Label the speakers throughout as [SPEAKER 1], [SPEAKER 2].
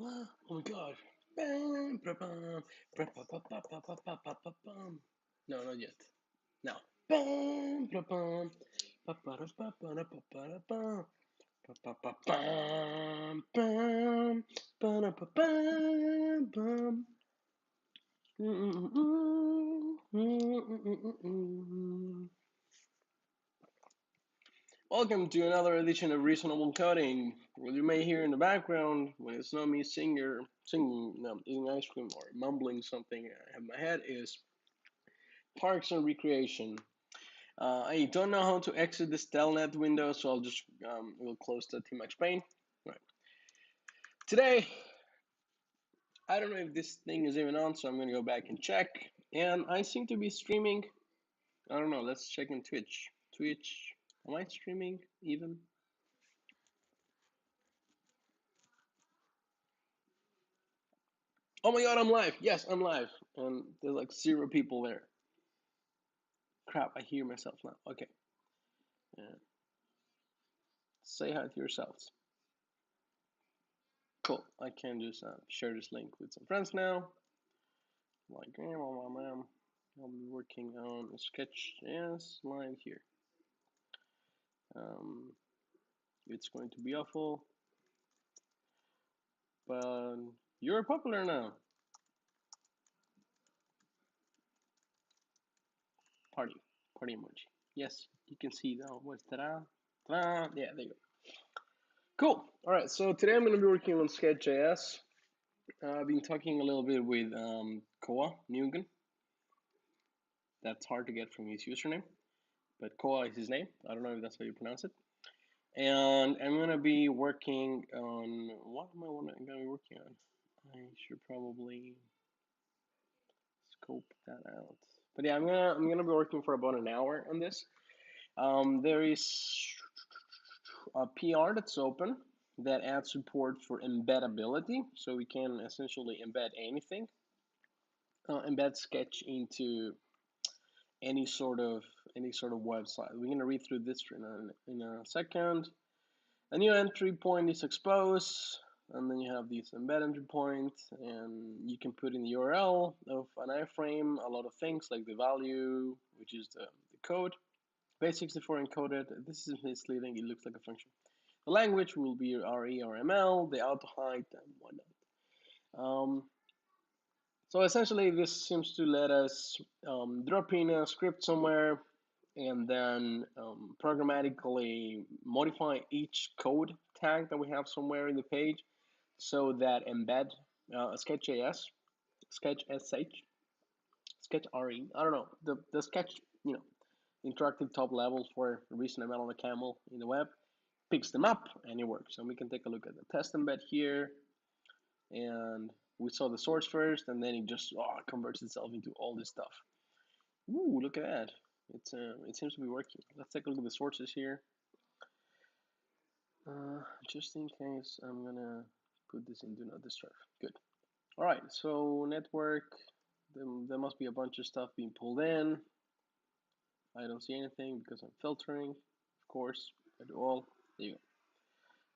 [SPEAKER 1] Oh my god. No, not yet. Now. Welcome to another edition of Reasonable Coding. What you may hear in the background when it's not me singing, eating ice cream, or mumbling something I have in my head is Parks and Recreation. I don't know how to exit this telnet window, so I'll just we'll close the Tmax pane. Right. Today, I don't know if this thing is even on, so I'm gonna go back and check. And I seem to be streaming. I don't know. Let's check in Twitch. Twitch. Am I streaming even? Oh my god, I'm live. Yes, I'm live. And there's like 0 people there. Crap, I hear myself now. Okay. Say hi to yourselves. Cool. I can just share this link with some friends now. Like, I'll be working on a sketch live here. It's going to be awful. But you're popular now. Party emoji. Yes, you can see now. What's ta-da? Ta-da! Yeah, there you go. Cool. All right, so today I'm going to be working on Sketch.js. I've been talking a little bit with Koa Nguyen. That's hard to get from his username, but Koa is his name. I don't know if that's how you pronounce it. And I'm going to be working on, what am I going to be working on? I should probably scope that out. But yeah, I'm gonna be working for about an hour on this. There is a PR that's open that adds support for embeddability, so we can essentially embed anything, embed Sketch into any sort of website. We're gonna read through this in a second. A new entry point is exposed, and then you have these embed entry points, and you can put in the URL of an iframe, a lot of things like the value, which is the code, base64 encoded. This is misleading, it looks like a function. The language will be RE or ML, the auto height, and whatnot. So essentially, this seems to let us drop in a script somewhere and then programmatically modify each code tag that we have somewhere in the page so that embed Sketch.js, Sketch SH, Sketch RE, I don't know, the Sketch, interactive top level for ReasonML on the camel in the web, picks them up and it works. And we can take a look at the test embed here. And we saw the source first, and then it just converts itself into all this stuff. Ooh, look at that. It seems to be working. Let's take a look at the sources here. Just in case, I'm gonna put this in Do Not Disturb. Good. All right, so network, there must be a bunch of stuff being pulled in. I don't see anything because I'm filtering, of course. I do all. There you go.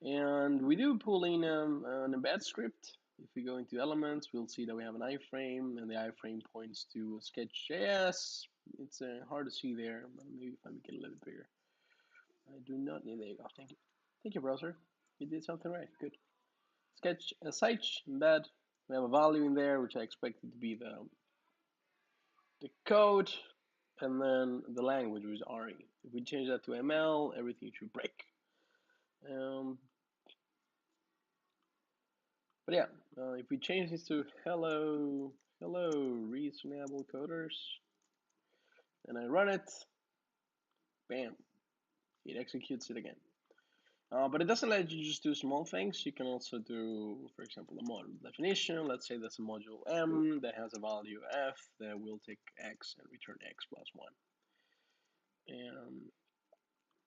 [SPEAKER 1] And we do pull in an embed script. If we go into elements, we'll see that we have an iframe, and the iframe points to Sketch.js. It's hard to see there, but maybe if I make it a little bit bigger. I do not need, there you go, thank you. Thank you, browser. You did something right, good. Sketch SH, embed. We have a value in there, which I expected to be the code, and then the language, which is RE. If we change that to ML, everything should break. But yeah, if we change this to hello reasonable coders, and I run it, bam, it executes it again. But it doesn't let you just do small things. You can also do, for example, a module definition. Let's say that's a module M that has a value F that will take X and return X plus 1.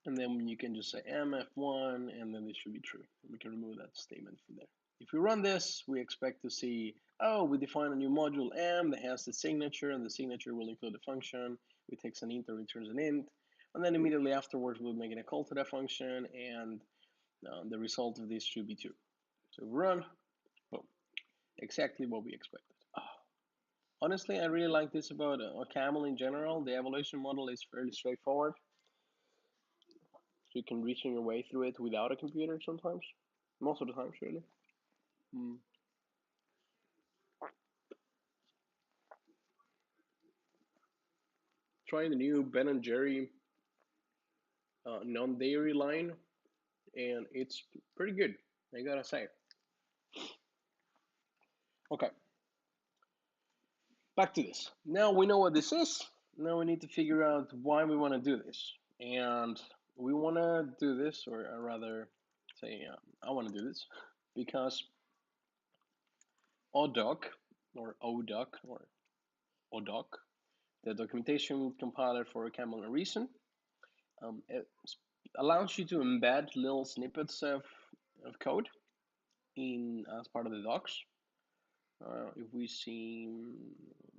[SPEAKER 1] And then you can just say M F1, and then this should be true. And we can remove that statement from there. If we run this, we expect to see, oh, we define a new module M that has the signature, and the signature will include the function. It takes an int and returns an int. And then immediately afterwards, we'll make a call to that function, and the result of this should be 2. So we run, boom, Exactly what we expected. Honestly, I really like this about camel in general. The evaluation model is fairly straightforward. So you can reason your way through it without a computer sometimes. Most of the times, really. Mm. Trying the new Ben and Jerry non-dairy line, and it's pretty good, I gotta say. Okay, back to this. Now we know what this is. Now we need to figure out why we want to do this. And we want to do this, or rather say, I want to do this because ODoc, or ODoc, or ODoc, the documentation compiler for Camel and Reason, it allows you to embed little snippets of code in as part of the docs. If we see,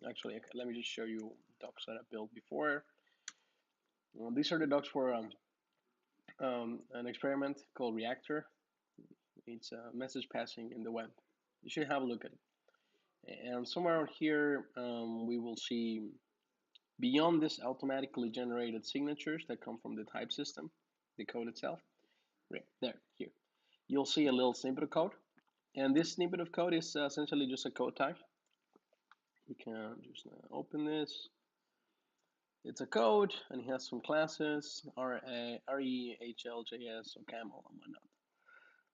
[SPEAKER 1] actually, let me just show you docs that I built before. Well, these are the docs for an experiment called Reactor. It's message passing in the web. You should have a look at it. And somewhere around here, we will see beyond this automatically generated signatures that come from the type system, the code itself. Right there, here. You'll see a little snippet of code. And this snippet of code is essentially just a code type. We can just open this. It's a code, and it has some classes, RE, HL, JS, or camel, and whatnot.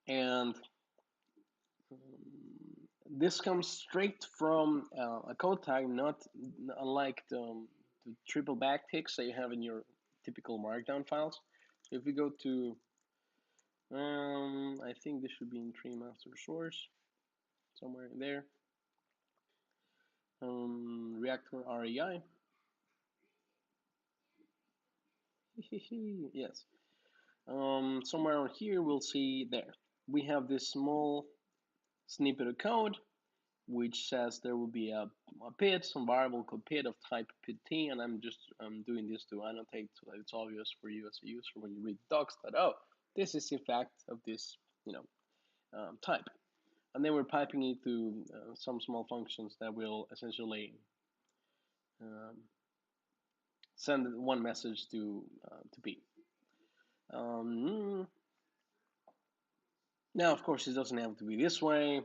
[SPEAKER 1] And this comes straight from a code tag, not unlike the triple backticks that you have in your typical markdown files. So if we go to, I think this should be in tree master source, somewhere in there. Reactor REI. Yes. Somewhere on here, we'll see there. We have this small snippet of code which says there will be a PID, some variable called PID of type PID, and I'm doing this to annotate so that it's obvious for you as a user when you read docs that, oh, this is in fact of this, type. And then we're piping it through some small functions that will essentially send one message to P. Now, of course, it doesn't have to be this way.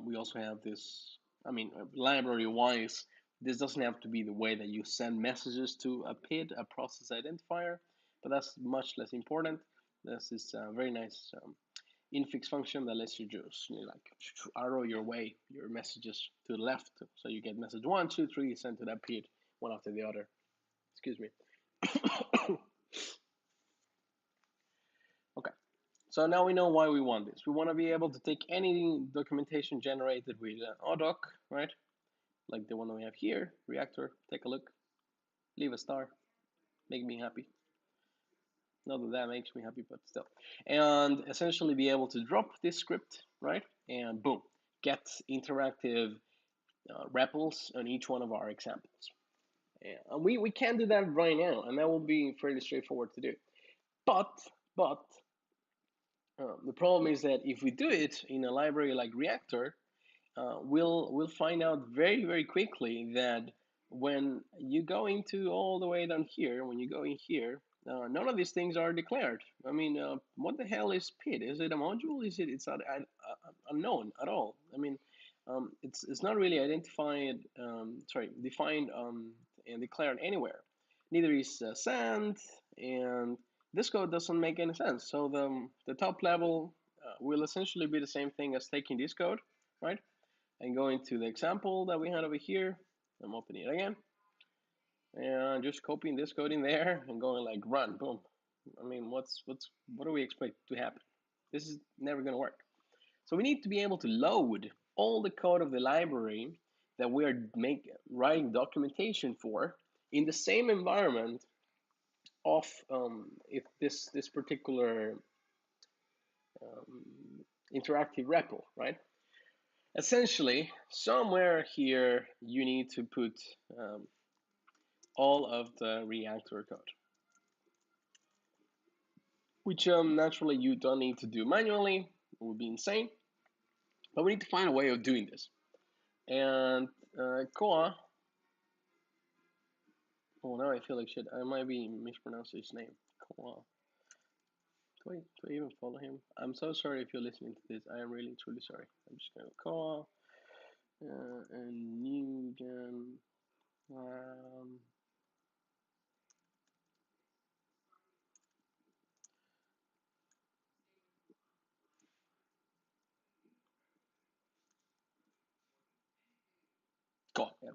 [SPEAKER 1] We also have this, library-wise, this doesn't have to be the way that you send messages to a PID, a process identifier, but that's much less important. This is a very nice infix function that lets you just arrow your way, your messages to the left. So you get message 1, 2, 3 sent to that PID, one after the other. Excuse me. Okay. So now we know why we want this. We want to be able to take any documentation generated with ODoc, right? Like the one we have here, Reactor. Take a look. Leave a star. Make me happy. Not that that makes me happy, but still. And essentially be able to drop this script, right? And boom, get interactive REPLs on each one of our examples. And we can do that right now, and that will be fairly straightforward to do. But the problem is that if we do it in a library like Reactor, we'll find out very quickly that when you go into all the way down here, when you go in here, none of these things are declared. I mean, what the hell is PID? Is it a module? It's not unknown at all. I mean, it's not really identified. Defined and declared anywhere. Neither is sand, and this code doesn't make any sense. So the top level will essentially be the same thing as taking this code, right? And going to the example that we had over here. I'm opening it again. And just copying this code in there and going like run, boom. I mean, what do we expect to happen? This is never gonna work. So we need to be able to load all the code of the library that we are writing documentation for in the same environment of if this particular interactive REPL, right? Essentially, somewhere here you need to put all of the Reactor code, which naturally you don't need to do manually. It would be insane. But we need to find a way of doing this. And Koa, oh, now I feel like shit. I might be mispronouncing his name. Koa. Do I even follow him? I'm so sorry if you're listening to this. I am really, truly sorry. I'm just going to Koa and new gen. Koa, yeah.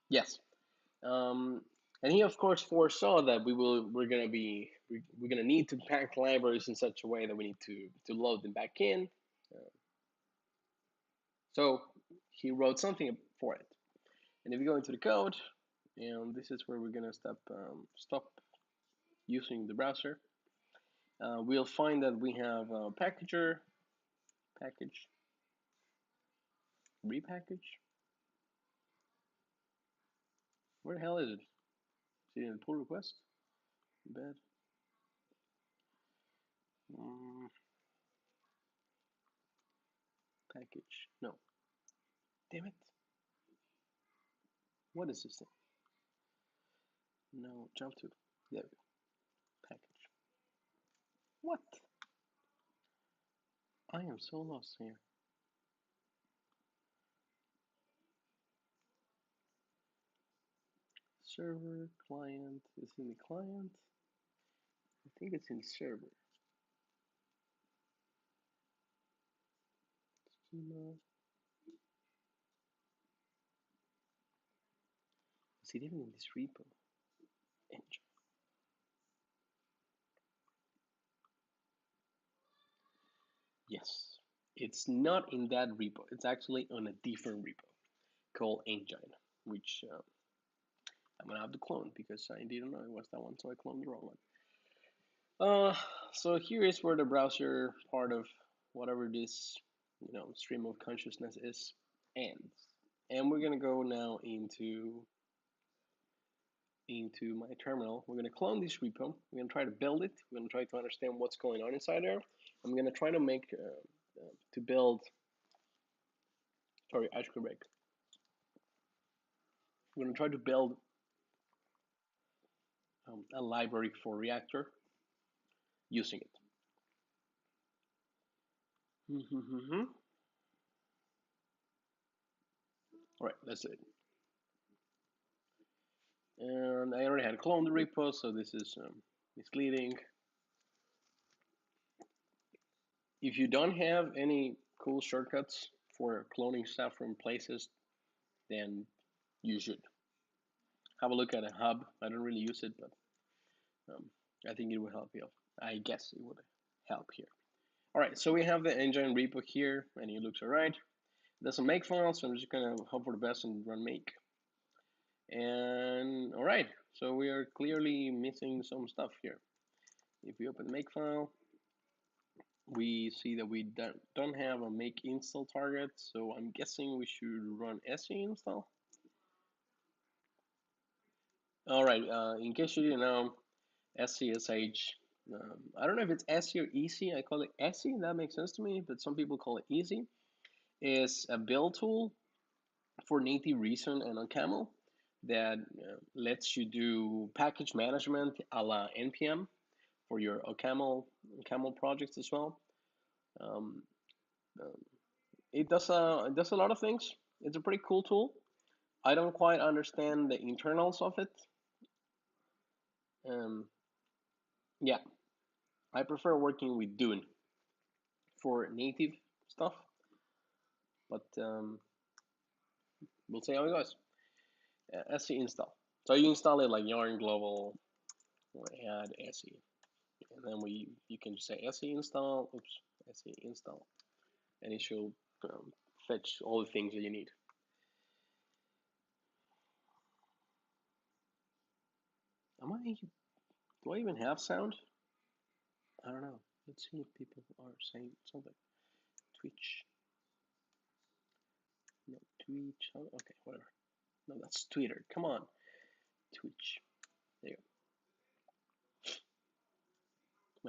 [SPEAKER 1] Yes. And he of course foresaw that we're gonna need to pack libraries in such a way that we need to load them back in. So he wrote something for it. And if you go into the code, and this is where we're gonna stop using the browser, we'll find that we have a packager, package, repackage. Where the hell is it? Is it in the pull request? Embed. Package. No. Damn it. What is this thing? No. Jump to. There we go. Package. What? I am so lost here. Server, client. Is in the client? I think it's in server. Schema. Is it even in this repo? Engine. Yes. It's not in that repo. It's actually on a different repo called Engine, which I'm gonna have to clone because I didn't know it was that one, so I cloned the wrong one. So here is where the browser part of whatever this stream of consciousness is ends, and we're gonna go now into my terminal. We're gonna clone this repo. We're gonna try to build it. We're gonna try to understand what's going on inside there. I'm gonna try to make to build. Sorry, ice cream break. We're gonna try to build a library for Reactor using it. All right, that's it. And I already had cloned the repo, so this is misleading. If you don't have any cool shortcuts for cloning stuff from places, then you should have a look at a hub. I don't really use it, but I think it will help you. I guess it would help here. All right, so we have the engine repo here, and it looks all right. It doesn't make files, so I'm just gonna hope for the best and run make. And all right, so we are clearly missing some stuff here. If we open the make file, we see that we don't have a make install target, so I'm guessing we should run se install. All right, in case you didn't know, SCSH, I don't know if it's SE or EC, I call it SE, that makes sense to me, but some people call it EC, is a build tool for native Reason and OCaml that lets you do package management a la NPM for your OCaml projects as well. It does a lot of things. It's a pretty cool tool. I don't quite understand the internals of it. Yeah, I prefer working with Dune for native stuff, but we'll see how it goes. SE install. So you install it like yarn global add SE, and then you can just say SE install. Oops, SE install, and it should fetch all the things that you need. Do I even have sound? I don't know. Let's see if people are saying something. Twitch. No, Twitch. Oh, okay, whatever. No, that's Twitter. Come on. Twitch. There you go.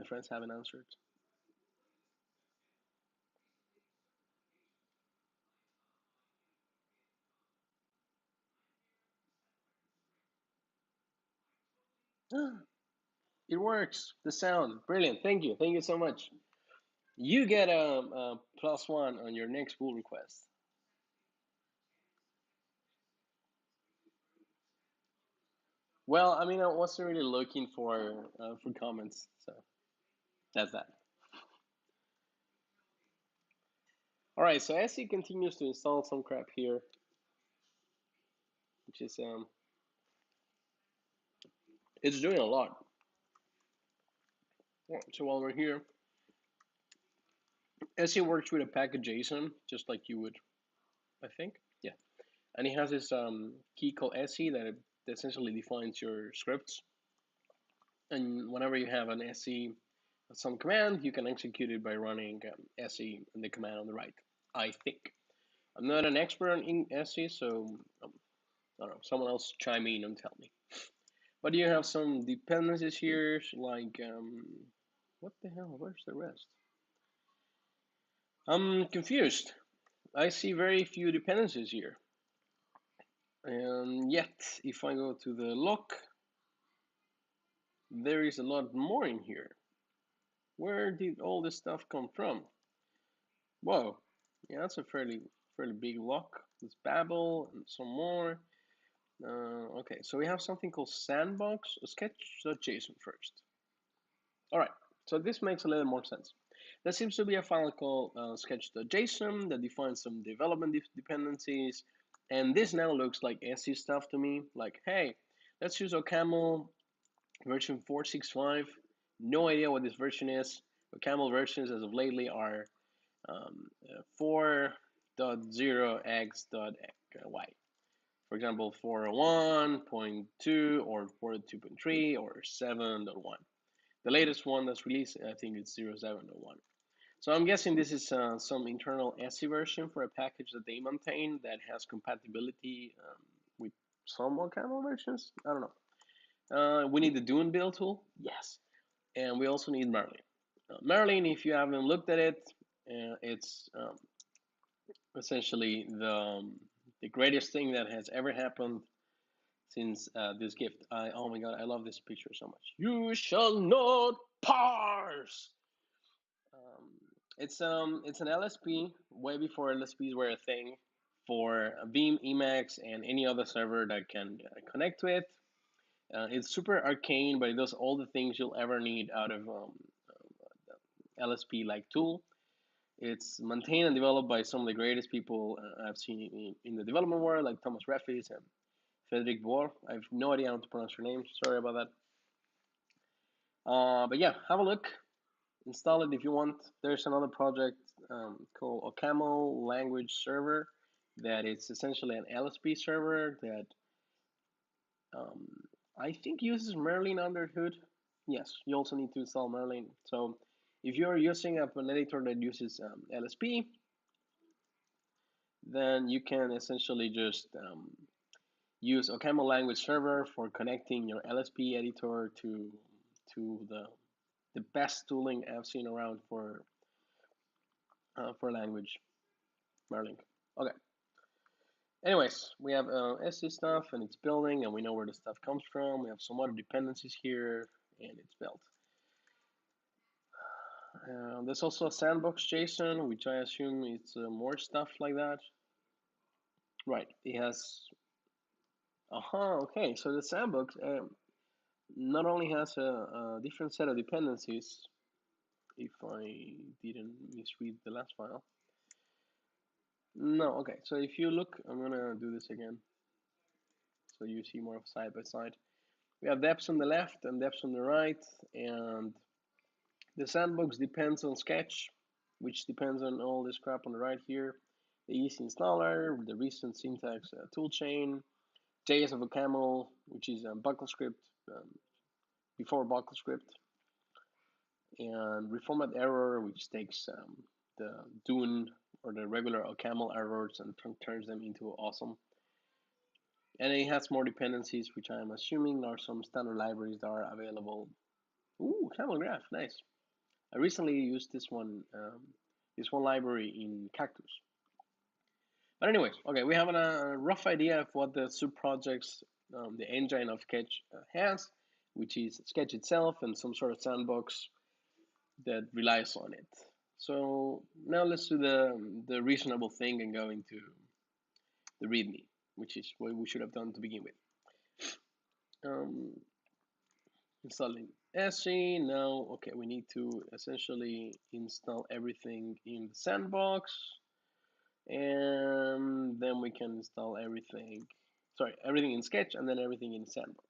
[SPEAKER 1] My friends haven't answered. It works. The sound, brilliant. Thank you. Thank you so much. You get a +1 on your next pull request. Well, I mean, I wasn't really looking for comments, so that's that. All right, so as he continues to install some crap here, which is it's doing a lot. So while we're here, SE works with a package JSON, just like you would, I think. Yeah, and he has this key called SE that essentially defines your scripts. And whenever you have an SE, some command, you can execute it by running SE and the command on the right. I think. I'm not an expert in SE, so I don't know. Someone else chime in and tell me. But you have some dependencies here, like what the hell? Where's the rest? I'm confused. I see very few dependencies here. And yet, if I go to the lock, there is a lot more in here. Where did all this stuff come from? Whoa, yeah, that's a fairly big lock. There's Babel and some more. Okay, so we have something called Sandbox Sketch.json first. All right, so this makes a little more sense. There seems to be a file called sketch.json that defines some development dependencies, and this now looks like SE stuff to me. Like, hey, let's use OCaml version 465. No idea what this version is. OCaml versions as of lately are 4.0x.y. For example, 401.2 or 402.3 or 7.1. The latest one that's released, I think it's 0701. So I'm guessing this is some internal SE version for a package that they maintain that has compatibility with some OCaml versions. I don't know. We need the Dune build tool, yes, and we also need Marlene. Marlene, if you haven't looked at it, it's essentially the greatest thing that has ever happened since this gift. Oh my god, I love this picture so much. You shall not parse. Um, it's an LSP way before LSPs were a thing for Veeam, Emacs, and any other server that can connect to it. It's super arcane, but it does all the things you'll ever need out of LSP like tool. It's maintained and developed by some of the greatest people I've seen in the development world, like Thomas Reffis and Frederick Boer. I have no idea how to pronounce your name. Sorry about that. But yeah, have a look. Install it if you want. There's another project called OCaml Language Server that is essentially an LSP server that um, I think uses Marlene under the hood. Yes, you also need to install Marlene. So if you're using an editor that uses LSP, then you can essentially just use OCaml language server for connecting your LSP editor to the best tooling I've seen around for language, Marlink. Okay. Anyways, we have SC stuff and it's building, and we know where the stuff comes from. We have some other dependencies here, and it's built. There's also a sandbox JSON, which I assume it's more stuff like that. Right. It has. Okay. So the sandbox not only has a different set of dependencies, if I didn't misread the last file. No, okay, so if you look, I'm gonna do this again, so you see more of side by side. We have depths on the left and depths on the right, and the sandbox depends on Sketch, which depends on all this crap on the right here, the easy installer, the recent syntax toolchain, JS of OCaml, which is BuckleScript, before BuckleScript, and reformat error, which takes the Dune or the regular OCaml errors and turns them into awesome. And it has more dependencies, which I'm assuming are some standard libraries that are available. Ooh, camel graph, nice. I recently used this one library in Cactus. But anyways, okay, we have a rough idea of what the subprojects, the engine of Sketch has. which is Sketch itself and some sort of sandbox that relies on it. So now let's do the reasonable thing and go into the Readme, which is what we should have done to begin with. Installing SC. Now, okay, we need to essentially install everything in the sandbox, and then we can install everything in Sketch and then everything in Sandbox.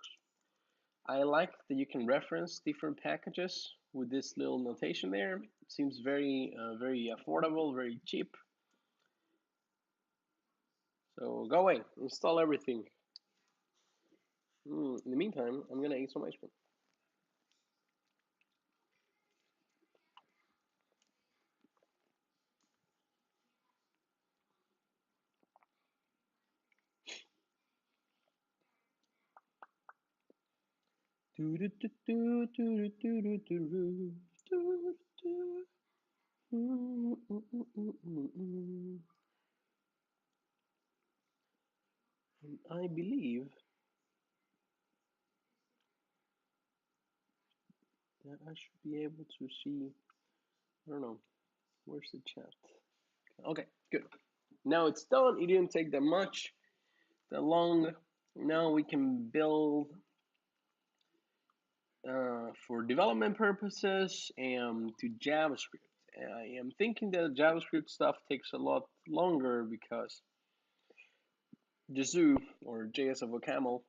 [SPEAKER 1] I like that you can reference different packages with this little notation there. It seems very affordable, very cheap. So go away, install everything. In the meantime, I'm gonna eat some ice cream. And I believe that I should be able to see, I don't know, where's the chat? Okay, good. Now it's done. It didn't take that much, that long. Now we can build for development purposes and to JavaScript. I am thinking that JavaScript stuff takes a lot longer because JSOO or JS of OCaml,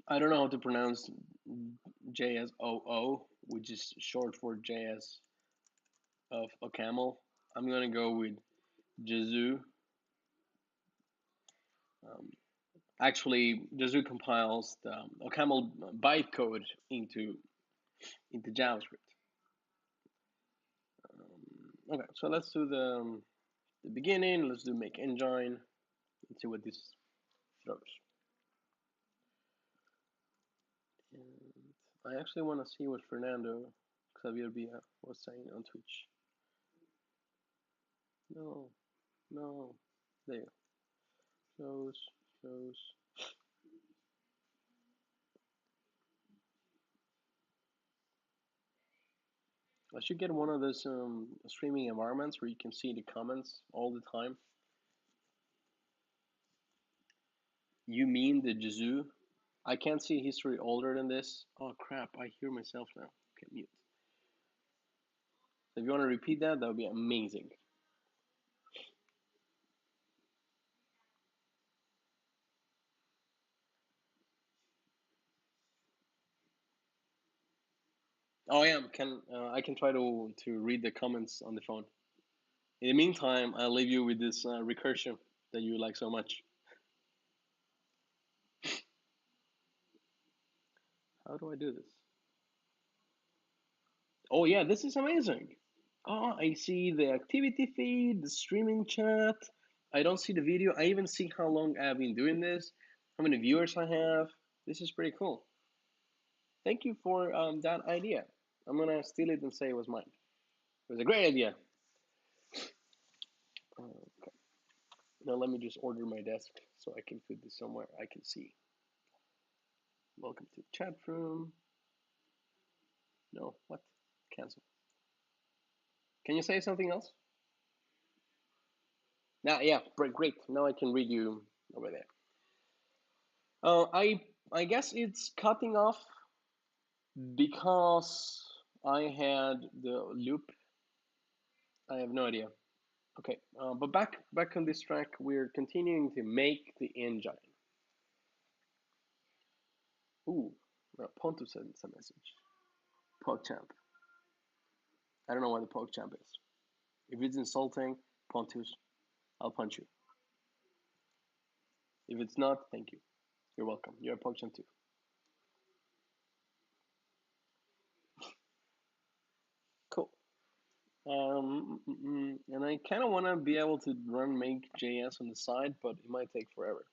[SPEAKER 1] I don't know how to pronounce JS00, which is short for JS of OCaml. I'm gonna go with JSOO. Actually, JSOO compiles the OCaml bytecode into JavaScript. Okay, so let's do the beginning. Let's do make engine and see what this throws. And I actually want to see what Fernando Xavier Villa was saying on Twitch. No, there. Shows. I should get one of those streaming environments where you can see the comments all the time. You mean the JSOO? I can't see history older than this. Oh crap, I hear myself now. Okay, mute. So if you want to repeat that, that would be amazing. Oh yeah, I can try to read the comments on the phone. In the meantime, I'll leave you with this recursion that you like so much. How do I do this? Oh yeah, this is amazing. Oh, I see the activity feed, the streaming chat. I don't see the video. I even see how long I've been doing this, how many viewers I have. This is pretty cool. Thank you for that idea. I'm gonna steal it and say it was mine. It was a great idea. Okay. Now let me just order my desk so I can put this somewhere I can see. Welcome to the chat room. No, what? Cancel. Can you say something else? Now, yeah, great. Now I can read you over there. I guess it's cutting off because I had the loop. I have no idea. Okay, but back on this track, we're continuing to make the engine. Ooh, Pontus sent a message. PogChamp. I don't know what the PogChamp is. If it's insulting, Pontus, I'll punch you. If it's not, thank you. You're welcome. You're a PogChamp too. Cool. And I kind of want to be able to run make.js on the side, but it might take forever.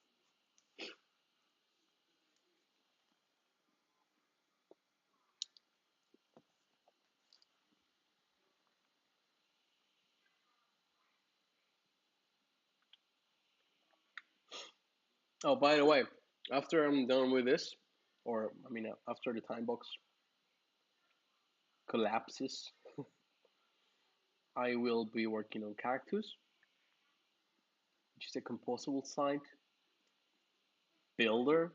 [SPEAKER 1] Oh, by the way, after I'm done with this, or I mean, after the time box collapses, I will be working on Cactus, which is a composable site builder.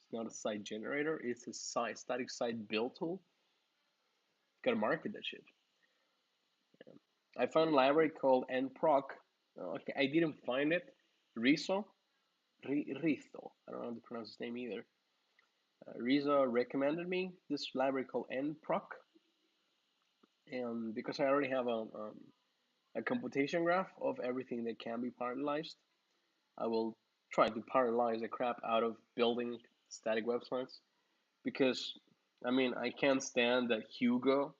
[SPEAKER 1] It's not a site generator. It's a static site build tool. Gotta market that shit. I found a library called nproc. Okay, I didn't find it. Rizo. Rizo. I don't know how to pronounce his name either. Rizo recommended me this library called nproc, and because I already have a computation graph of everything that can be parallelized, I will try to parallelize the crap out of building static websites because I mean I can't stand that Hugo,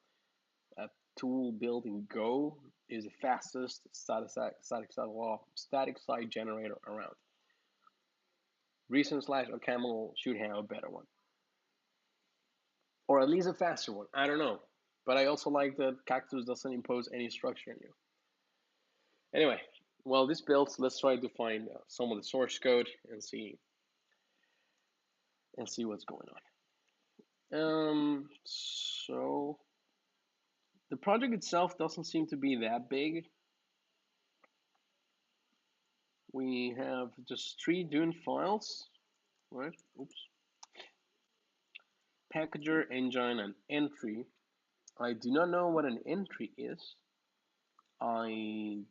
[SPEAKER 1] a tool built in Go, is the fastest static site generator around. Reason slash OCaml should have a better one, or at least a faster one. I don't know, but I also like that Cactus doesn't impose any structure on you. Anyway, well, this builds. Let's try to find some of the source code and see what's going on. So the project itself doesn't seem to be that big. We have just 3 Dune files, right? Oops. Packager, engine, and entry. I do not know what an entry is. I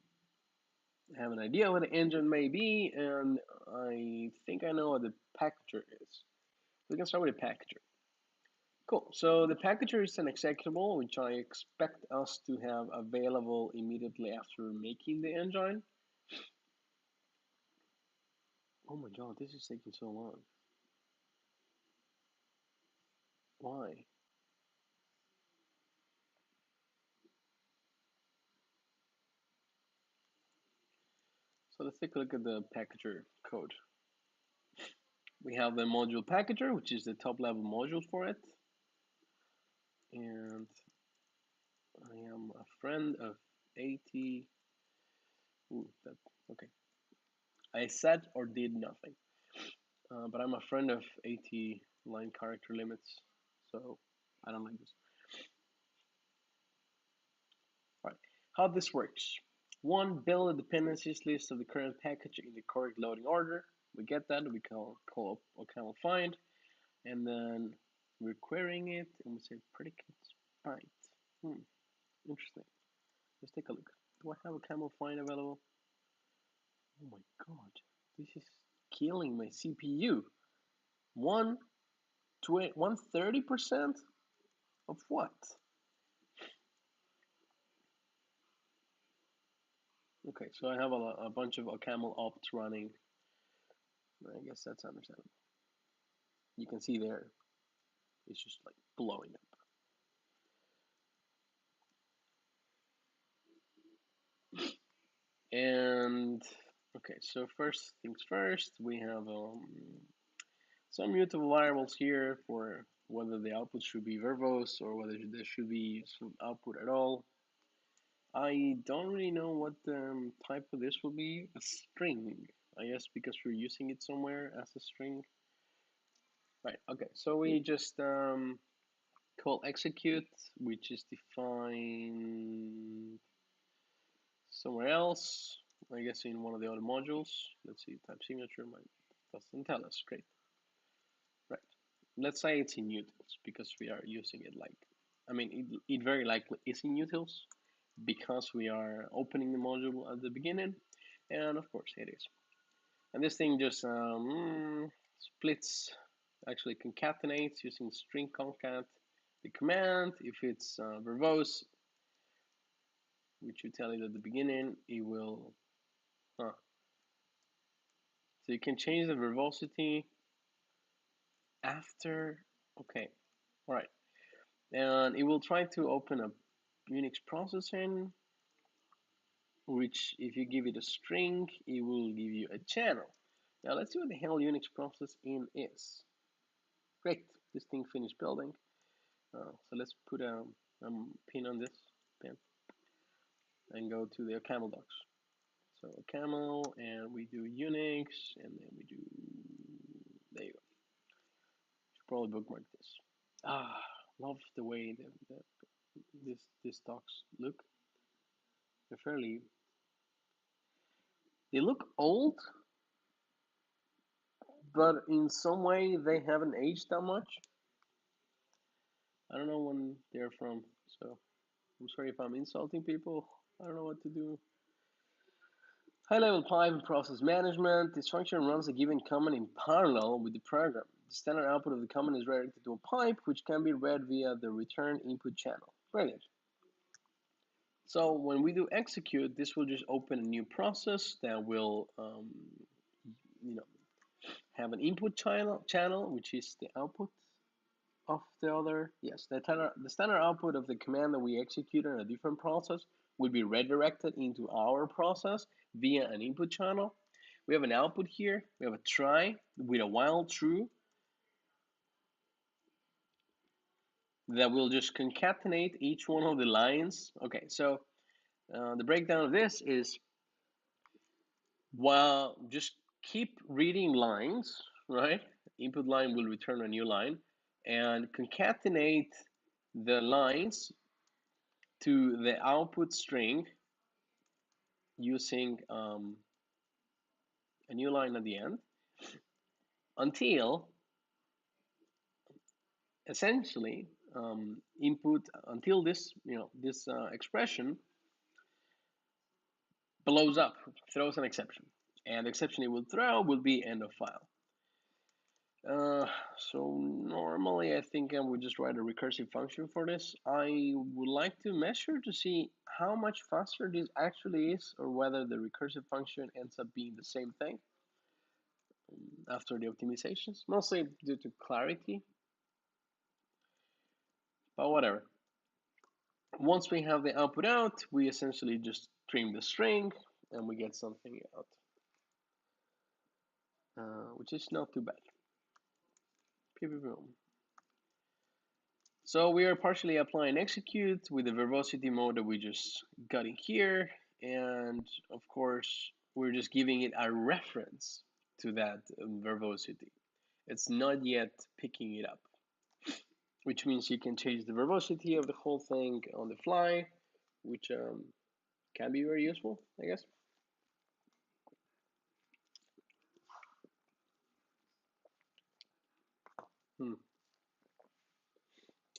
[SPEAKER 1] have an idea what an engine may be, and I think I know what the packager is. We can start with the packager. Cool. So the packager is an executable which I expect us to have available immediately after making the engine. Oh my god, this is taking so long. Why? So let's take a look at the packager code. We have the module packager, which is the top level module for it. And I am a friend of 80. Ooh, okay. I said or did nothing. But I'm a friend of 80 line character limits, so I don't like this. All right, how this works. 1, build a dependencies list of the current package in the correct loading order. We get that, we call OCaml find, and then we're querying it, and we say predicates byte. Interesting. Let's take a look. Do I have OCaml find available? Oh my god, this is killing my CPU. 130% of what? Okay, so I have a bunch of OCaml opts running. I guess that's understandable. You can see there, it's just like blowing up. And okay, so first things first, we have some mutable variables here for whether the output should be verbose or whether there should be some output at all. I don't really know what the type of this will be. A string, I guess, because we're using it somewhere as a string. Right, okay, so we just call execute, which is defined somewhere else, I guess in one of the other modules. Let's see, type signature doesn't tell us. Great. Right. Let's say it's in utils because we are using it like, I mean, it very likely is in utils because we are opening the module at the beginning, and of course it is. And this thing just splits, actually concatenates using string concat the command. If it's verbose, which you tell it at the beginning, it will. So you can change the verbosity after. Okay, all right, and it will try to open a Unix processing, which if you give it a string, it will give you a channel. Now let's see what the hell Unix process in is. Great, this thing finished building. So let's put a pin on this pin and go to the OCaml docs. So OCaml, and we do Unix, and then we do, there you go. Probably bookmark this. Ah, love the way these docs look. They're fairly. They look old, but in some way they haven't aged that much. I don't know when they're from, so I'm sorry if I'm insulting people. I don't know what to do. High-level pipe and process management. This function runs a given command in parallel with the program. The standard output of the command is redirected to a pipe, which can be read via the return input channel. Brilliant. So when we do execute, this will just open a new process that will, have an input channel, which is the output of the other. Yes, the standard output of the command that we execute in a different process will be redirected into our process via an input channel. We have an output here. We have a try with a while true that will just concatenate each one of the lines. Okay, so the breakdown of this is, while just keep reading lines, right? Input line will return a new line, and concatenate the lines to the output string using a new line at the end until essentially input until this expression blows up, throws an exception, and the exception it will throw will be end of file. So normally I think I would just write a recursive function for this. I would like to measure to see how much faster this actually is, or whether the recursive function ends up being the same thing after the optimizations, mostly due to clarity, but whatever. Once we have the output out, we essentially just trim the string and we get something out, which is not too bad. So we are partially applying execute with the verbosity mode that we just got in here, and of course we're just giving it a reference to that verbosity. It's not yet picking it up, which means you can change the verbosity of the whole thing on the fly, which can be very useful, I guess.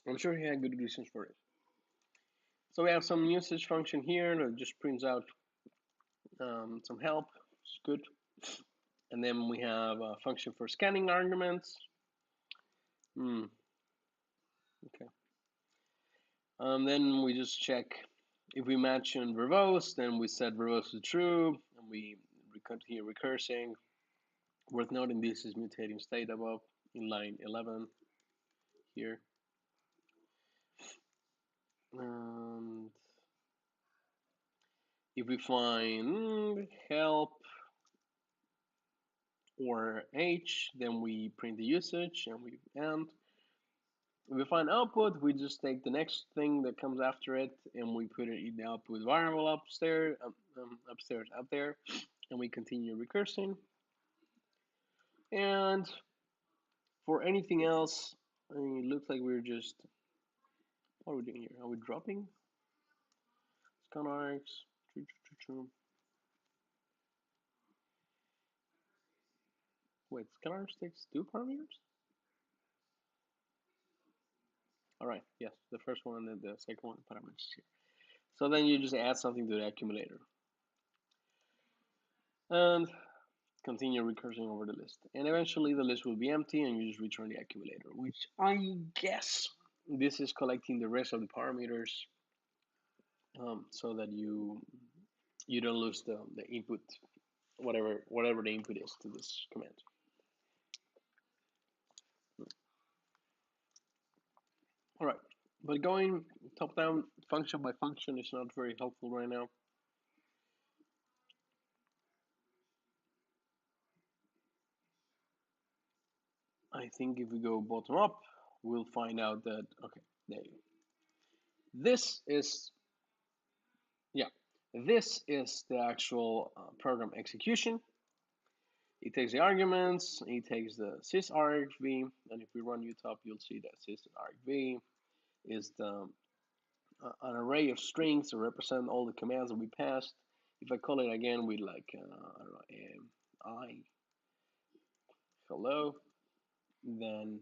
[SPEAKER 1] I'm sure he had good reasons for it. So we have some usage function here that just prints out some help, which is good. And then we have a function for scanning arguments. Okay. Then we just check if we match on verbose, then we set verbose to true, and we continue recursing. Worth noting, this is mutating state above in line 11 here. And if we find help or H, then we print the usage and we end. If we find output, we just take the next thing that comes after it and we put it in the output variable upstairs, up there, and we continue recursing. And for anything else, I mean, it looks like we're just, what are we doing here? Are we dropping? Scan arcs. Wait, scan arcs takes 2 parameters? All right, yes, the first one and the second one parameters here. So then you just add something to the accumulator. And continue recursing over the list. And eventually the list will be empty and you just return the accumulator, which I guess this is collecting the rest of the parameters so that you don't lose the input, whatever the input is to this command. All right, but going top down function by function is not very helpful right now. I think if we go bottom up, we'll find out that, okay, there you go. This is the actual program execution. It takes the arguments, it takes the sysargv, and if we run utop, you'll see that sysargv is an array of strings to represent all the commands that we passed. If I call it again with like I hello, then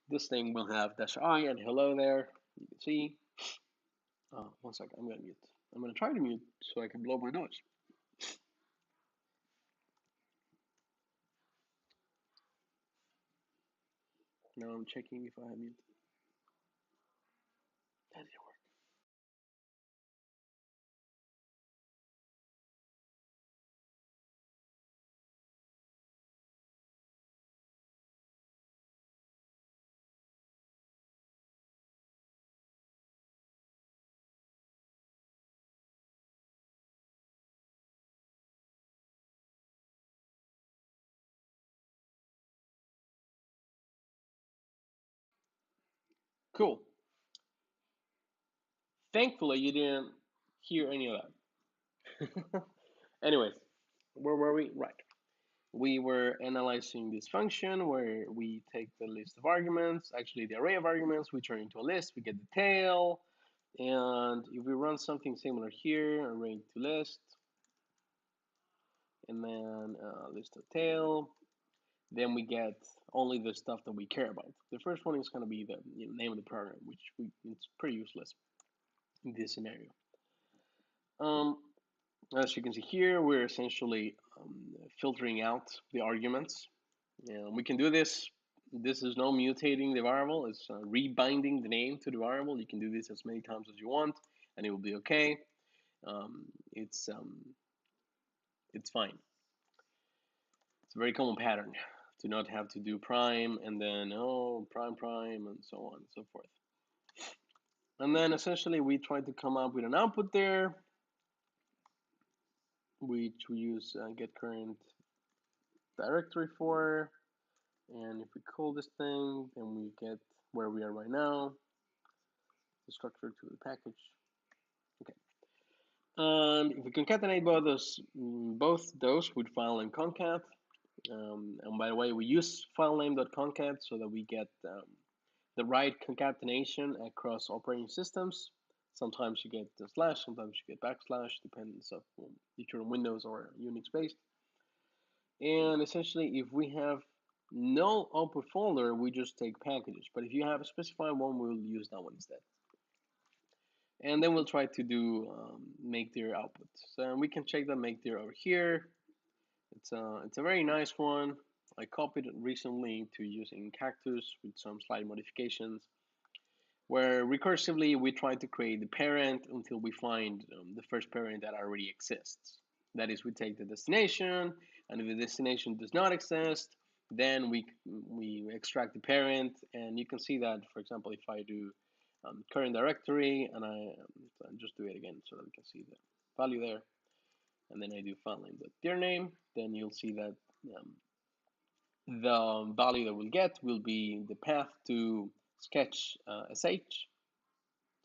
[SPEAKER 1] this thing will have dash I and hello there. You can see. One second, I'm gonna mute. I'm gonna try to mute so I can blow my nose. Now I'm checking if I have mute. That didn't work. Cool. Thankfully, you didn't hear any of that. Anyways, where were we? Right. We were analyzing this function where we take the list of arguments, actually the array of arguments, we turn into a list, we get the tail, and if we run something similar here, array to list, and then list of tail, then we get only the stuff that we care about. The first one is going to be the name of the program, which it's pretty useless in this scenario. As you can see here, we're essentially filtering out the arguments. And we can do this. This is no mutating the variable. It's rebinding the name to the variable. You can do this as many times as you want, and it will be okay. It's fine. It's a very common pattern to not have to do prime and then prime and so on and so forth. And then essentially we try to come up with an output there, which we use get current directory for. And if we call this thing, then we get where we are right now, the structure to the package. Okay. And if we concatenate both those with file name concat, and by the way, we use file name.concat so that we get the right concatenation across operating systems. Sometimes you get the slash, sometimes you get backslash, depends on if you're on Windows or Unix based. And essentially, if we have no output folder, we just take packages. But if you have a specified one, we'll use that one instead. And then we'll try to do make dir output. So we can check the make dir over here. It's a very nice one. I copied it recently to use in Cactus with some slight modifications, where recursively we try to create the parent until we find the first parent that already exists. That is, we take the destination, and if the destination does not exist, then we extract the parent, and you can see that, for example, if I do current directory, and I just do it again so that we can see the value there, and then I do file name.dir name, then you'll see that the value that we'll get will be the path to sketch sh,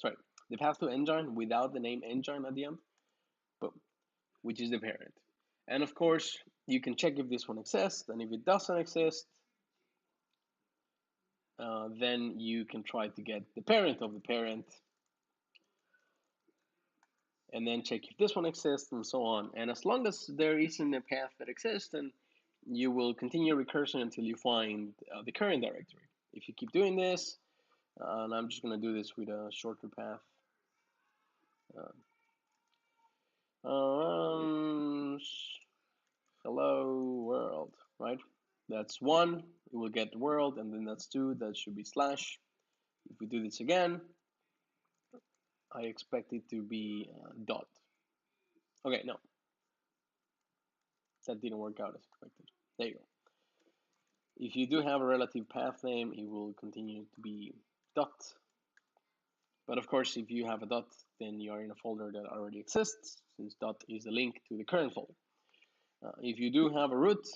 [SPEAKER 1] sorry, the path to engine without the name engine at the end, boom, which is the parent. And of course, you can check if this one exists, and if it doesn't exist, then you can try to get the parent of the parent, and then check if this one exists, and so on. And as long as there isn't a path that exists, then you will continue recursion until you find the current directory. If you keep doing this, and I'm just going to do this with a shorter path. Hello world, right? That's 1, it will get the world, and then that's 2, that should be slash. If we do this again, I expect it to be dot. Okay, no. That didn't work out as expected. There you go. If you do have a relative path name, it will continue to be dot. But of course, if you have a dot, then you are in a folder that already exists, since dot is the link to the current folder. If you do have a root,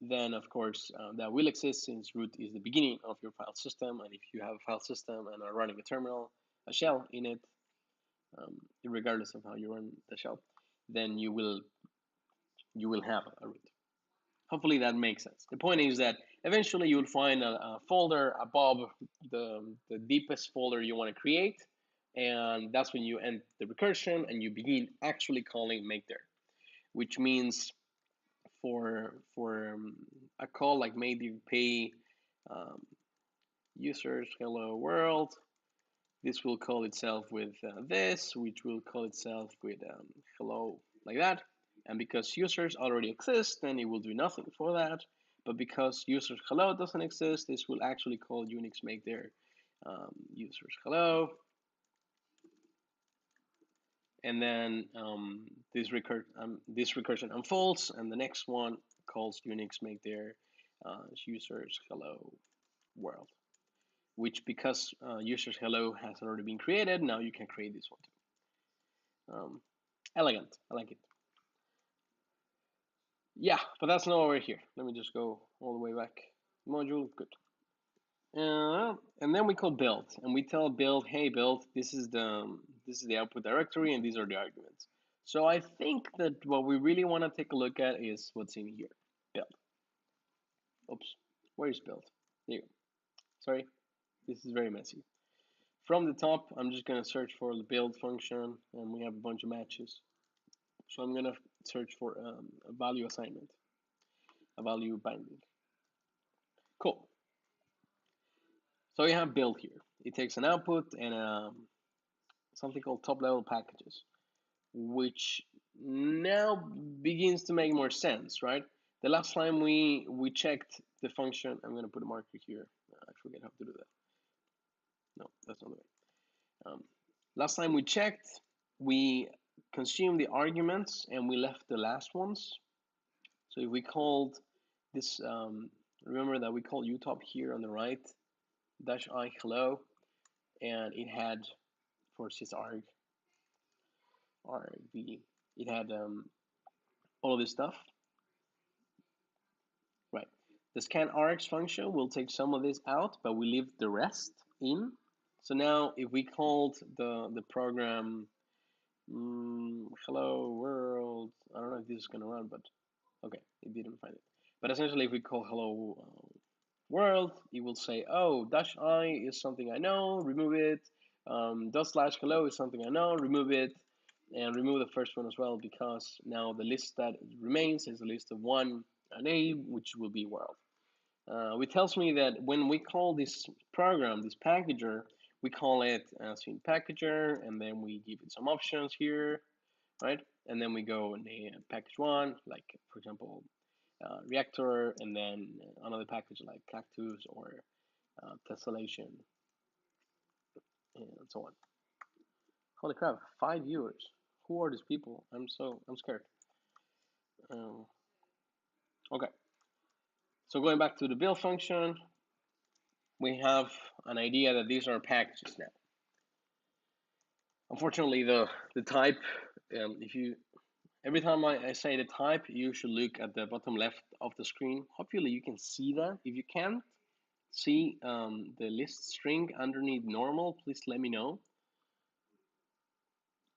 [SPEAKER 1] then of course that will exist, since root is the beginning of your file system, and if you have a file system and are running a terminal, a shell in it, regardless of how you run the shell, then you will have a root. Hopefully that makes sense. The point is that eventually you'll find a folder above the deepest folder you want to create, and that's when you end the recursion and you begin actually calling make there, which means for a call like maybe pay users hello world, this will call itself with this, which will call itself with hello like that. And because users already exist, then it will do nothing for that. But because users hello doesn't exist, this will actually call Unix make their users hello. And then this recursion unfolds, and the next one calls Unix make their users hello world. Which, because users hello has already been created, now you can create this one too. Elegant, I like it. Yeah, but that's not over here. Let me just go all the way back. Module, good. And then we call build, and we tell build, hey build, this is the output directory, and these are the arguments. So I think that what we really want to take a look at is what's in here. Build. Oops, where is build? There you go. Sorry, this is very messy. From the top, I'm just gonna search for the build function, and we have a bunch of matches. So I'm gonna search for a value assignment, a value binding. Cool. So you have build here. It takes an output and something called top level packages, which now begins to make more sense, right? The last time we checked the function, I'm gonna put a marker here. I forget how to do that. No, that's not the way. Last time we checked, we consumed the arguments and we left the last ones. So if we called this, remember that we called utop here on the right, -I hello, and it had for sysarg, argv, it had all of this stuff, right? The scan args function will take some of this out, but we leave the rest in. So now if we called the program hello world, I don't know if this is gonna run, but okay, it didn't find it. But essentially, if we call hello world, it will say, oh, -I is something I know, remove it. /hello is something I know, remove it, and remove the first one as well, because now the list that remains is a list of one name, which will be world. Which tells me that when we call this program, this packager, we call it in packager, and then we give it some options here, right? And then we go in package one, like for example, reactor, and then another package like cactus or tessellation, and so on. Holy crap, 5 viewers. Who are these people? I'm scared. Okay, so going back to the build function, we have an idea that these are packages now. Unfortunately, the type, if you every time I say the type, you should look at the bottom left of the screen. Hopefully you can see that. If you can't see the list string underneath normal, please let me know.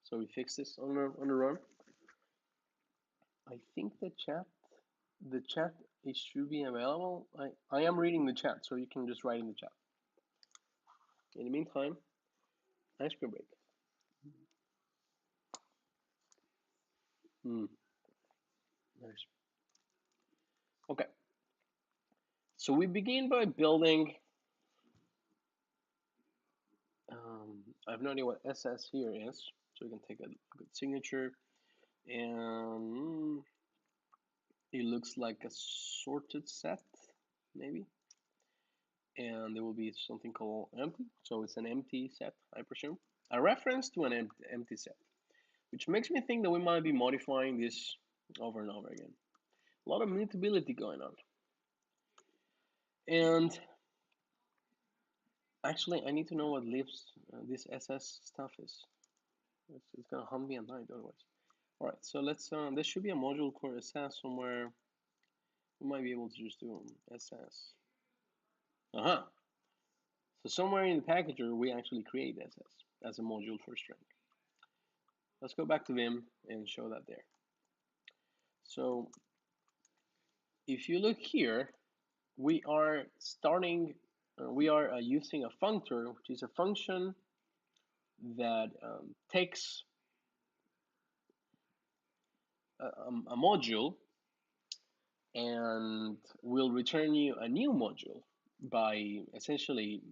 [SPEAKER 1] So we fix this on the run. I think the chat it should be available. I am reading the chat, so you can just write in the chat. In the meantime, ice cream break. Nice. Okay. So we begin by building. I have no idea what SS here is, so we can take a good signature, and it looks like a sorted set, maybe. And there will be something called empty, so it's an empty set, I presume. A reference to an empty set, which makes me think that we might be modifying this over and over again. A lot of mutability going on. And actually, I need to know what lives this SS stuff is. It's gonna hunt me at night otherwise. All right, so let's. There should be a module called SS somewhere. We might be able to just do SS. So somewhere in the packager, we actually create SS as a module for string. Let's go back to Vim and show that there. So if you look here, we are starting, we are using a functor, which is a function that takes a module and will return you a new module by essentially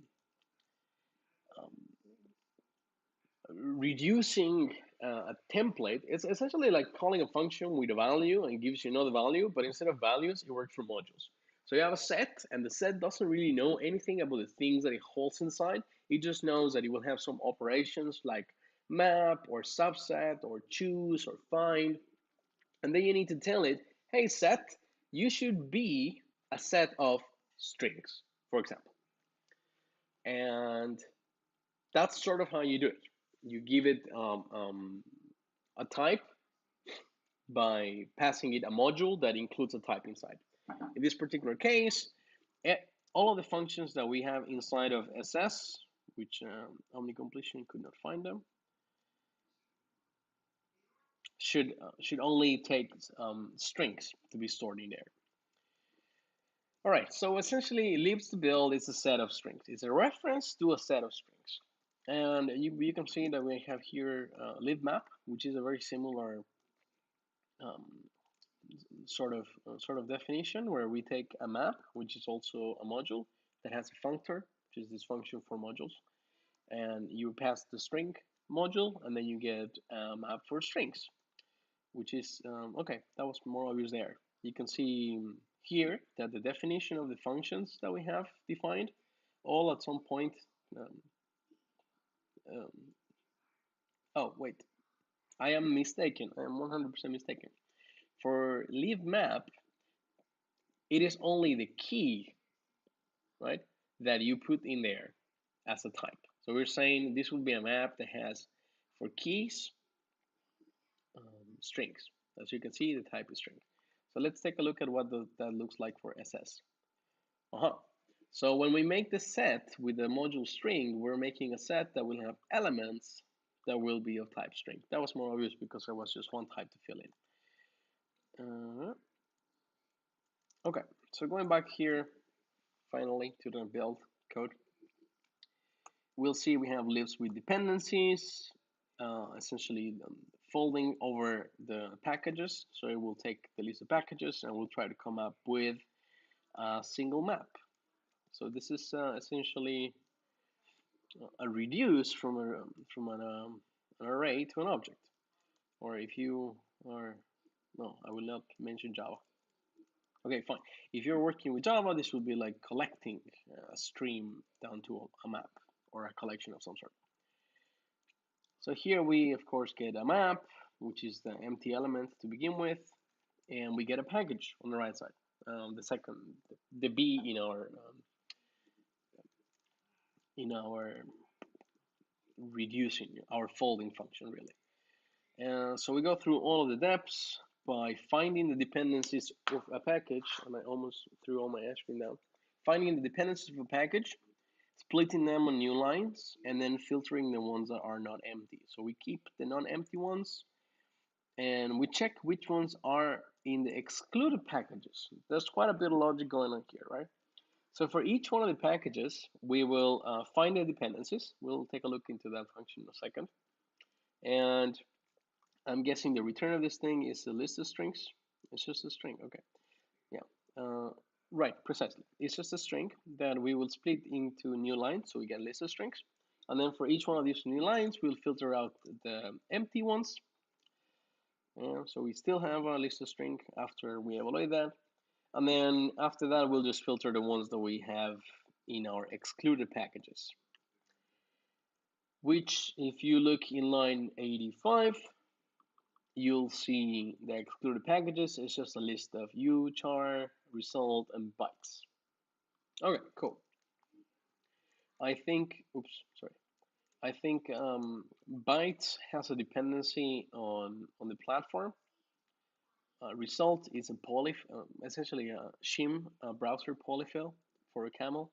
[SPEAKER 1] reducing a template. It's essentially like calling a function with a value and gives you another value, but instead of values, it works for modules. So you have a set, and the set doesn't really know anything about the things that it holds inside. It just knows that it will have some operations like map or subset or choose or find. And then you need to tell it, hey, set, you should be a set of strings, for example. And that's sort of how you do it. You give it a type by passing it a module that includes a type inside. In this particular case, all of the functions that we have inside of SS, which OmniCompletion could not find them, should only take strings to be stored in there. All right, so essentially libs to build is a set of strings. It's a reference to a set of strings. And you can see that we have here libmap, which is a very similar sort of definition, where we take a map, which is also a module that has a functor, which is this function for modules, and you pass the string module, and then you get a map for strings, which is okay. That was more obvious there. You can see here that the definition of the functions that we have defined all at some point. Oh wait, I am mistaken. I am 100% mistaken. For libmap, it is only the key, right, that you put in there as a type. So we're saying this would be a map that has, for keys, strings. As you can see, the type is string. So let's take a look at what that looks like for SS. So when we make the set with the module string, we're making a set that will have elements that will be of type string. That was more obvious because there was just one type to fill in. Okay, so going back here, finally, to the build code, we'll see we have libs with dependencies, essentially folding over the packages. So it will take the list of packages and we'll try to come up with a single map. So this is essentially a reduce from an array to an object. Or if you are, no, I will not mention Java. Okay, fine. If you're working with Java, this will be like collecting a stream down to a map or a collection of some sort. So here we, of course, get a map, which is the empty element to begin with, and we get a package on the right side. The B in our reducing, our folding function, really. So we go through all of the depths by finding the dependencies of a package, and I almost threw all my ice cream down. Finding the dependencies of a package, splitting them on new lines, and then filtering the ones that are not empty. So we keep the non-empty ones, and we check which ones are in the excluded packages. There's quite a bit of logic going on here, right? So for each one of the packages, we will find the dependencies. We'll take a look into that function in a second. And I'm guessing the return of this thing is a list of strings. It's just a string, okay. Yeah, right, precisely. It's just a string that we will split into new lines, so we get a list of strings. And then for each one of these new lines, we'll filter out the empty ones. So we still have a list of string after we evaluate that. And then after that, we'll just filter the ones that we have in our excluded packages. Which, if you look in line 85, you'll see the excluded packages is just a list of uchar, result, and bytes. Okay, cool. I think bytes has a dependency on the platform. Result is a essentially a shim, a browser polyfill for a camel.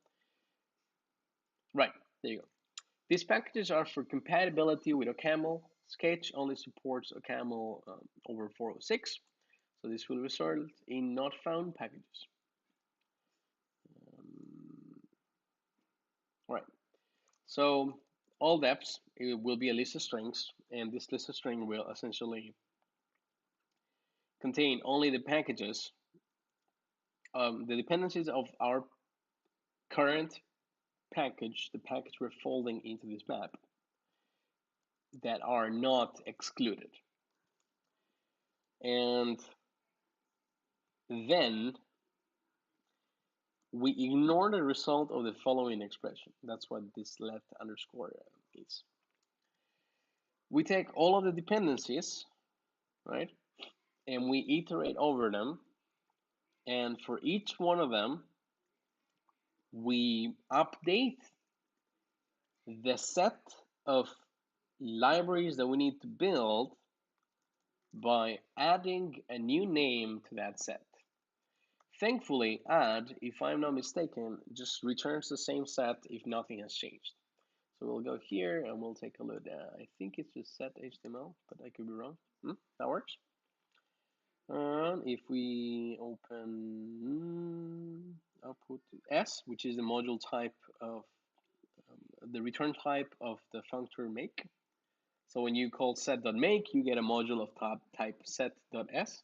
[SPEAKER 1] Right, there you go. These packages are for compatibility with OCaml. Sketch only supports OCaml over 406. So this will result in not found packages. All right. So all deps, it will be a list of strings, and this list of string will essentially contain only the packages, the dependencies of our current package, the package we're folding into this map, that are not excluded. And then we ignore the result of the following expression. That's what this left underscore is. We take all of the dependencies, right, and we iterate over them, and for each one of them, we update the set of libraries that we need to build by adding a new name to that set. Thankfully, add, if I'm not mistaken, just returns the same set if nothing has changed. So we'll go here and we'll take a look. I think it's just set HTML, but I could be wrong. That works. If we open output S, which is the module type of the return type of the functor make. So when you call set.make, you get a module of type set.s.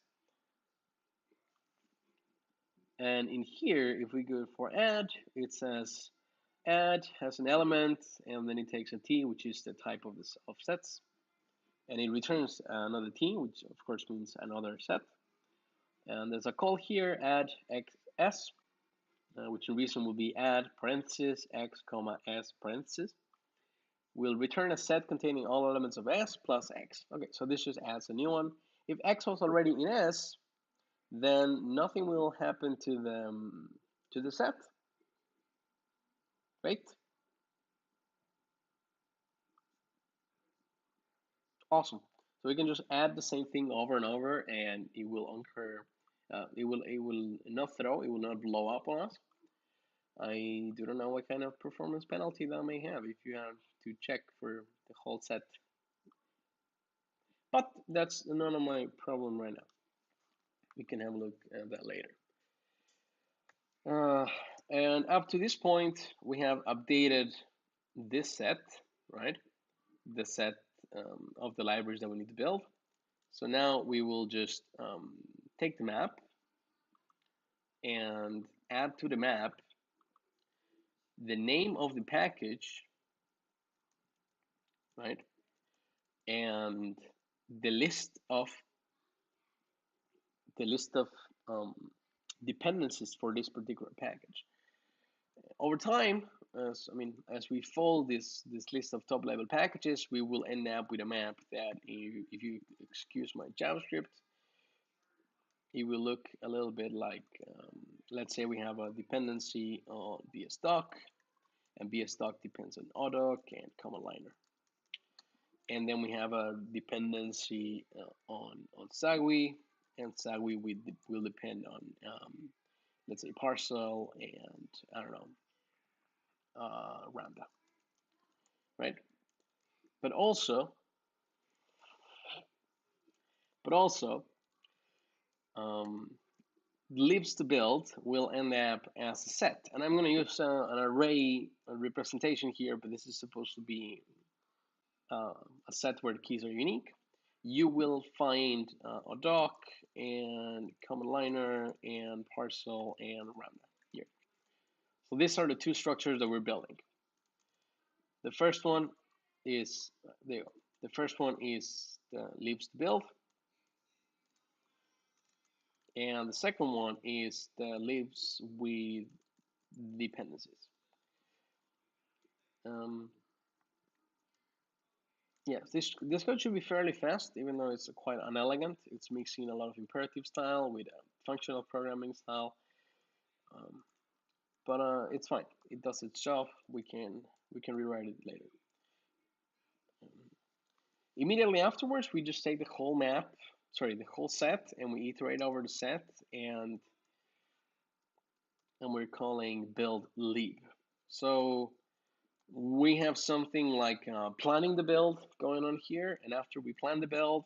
[SPEAKER 1] And in here, if we go for add, it says add has an element, and then it takes a t, which is the type of this of sets, and it returns another t, which of course means another set. And there's a call here, add xs, which in reason will be add parentheses x comma s parentheses. We'll return a set containing all elements of s plus x. Okay, so this just adds a new one. If x was already in s, then nothing will happen to the set, right? Awesome. So we can just add the same thing over and over, and it will incur, it will not throw, it will not blow up on us. I do not know what kind of performance penalty that may have if you have to check for the whole set, but that's none of my problem right now. We can have a look at that later. And up to this point, we have updated this set, right? The set of the libraries that we need to build. So now we will just take the map and add to the map the name of the package, right? And the list of dependencies for this particular package. Over time, as we fold this list of top level packages, we will end up with a map that, if you excuse my JavaScript, it will look a little bit like, let's say we have a dependency on bsdoc, and bsdoc depends on audoc and command liner. And then we have a dependency on SAGWI, and SAGWI will depend on, let's say, parcel and, I don't know, Lambda, right? But also, libs to build will end up as a set. And I'm going to use an array representation here, but this is supposed to be a set where the keys are unique. You will find a doc and command liner and parcel and Lambda here. So these are the two structures that we're building. The first one is the libs to build, and the second one is the libs with dependencies. Yes, this code should be fairly fast, even though it's quite unelegant. It's mixing a lot of imperative style with functional programming style, but it's fine. It does its job. We can rewrite it later. Immediately afterwards, we just take the whole set, and we iterate over the set, and we're calling build lib. So we have something like planning the build going on here, and after we plan the build,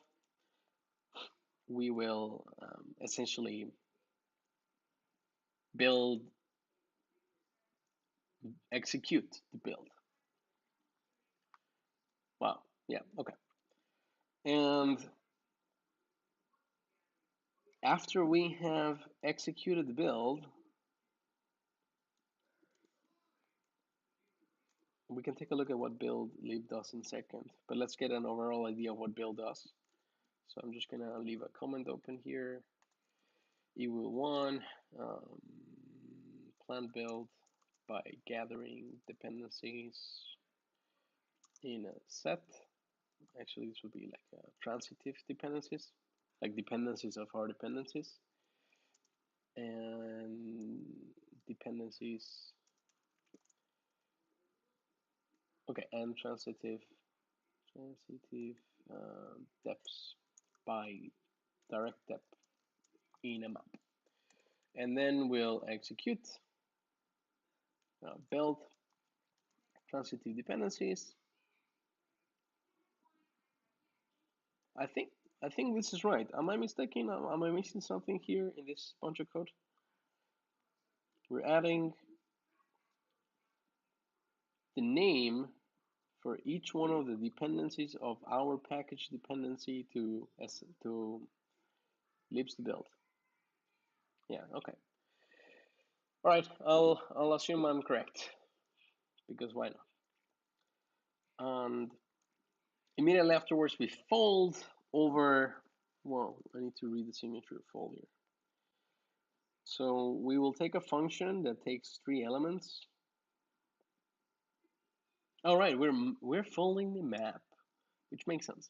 [SPEAKER 1] we will essentially execute the build. Wow, yeah, okay. And after we have executed the build, we can take a look at what build lib does in a second, but let's get an overall idea of what build does. So I'm just gonna leave a comment open here. ewu1 plan build by gathering dependencies in a set. Actually, this would be like transitive dependencies, like dependencies of our dependencies, and dependencies. Okay, and transitive depths by direct depth in a map. And then we'll execute build transitive dependencies. I think this is right. Am I mistaken? Am I missing something here in this bunch of code? We're adding the name for each one of the dependencies of our package dependency to libs to build. Yeah, okay. All right, I'll assume I'm correct, because why not? And immediately afterwards, we fold over. Well, I need to read the signature fold here. So we will take a function that takes 3 elements. All right, we're folding the map, which makes sense.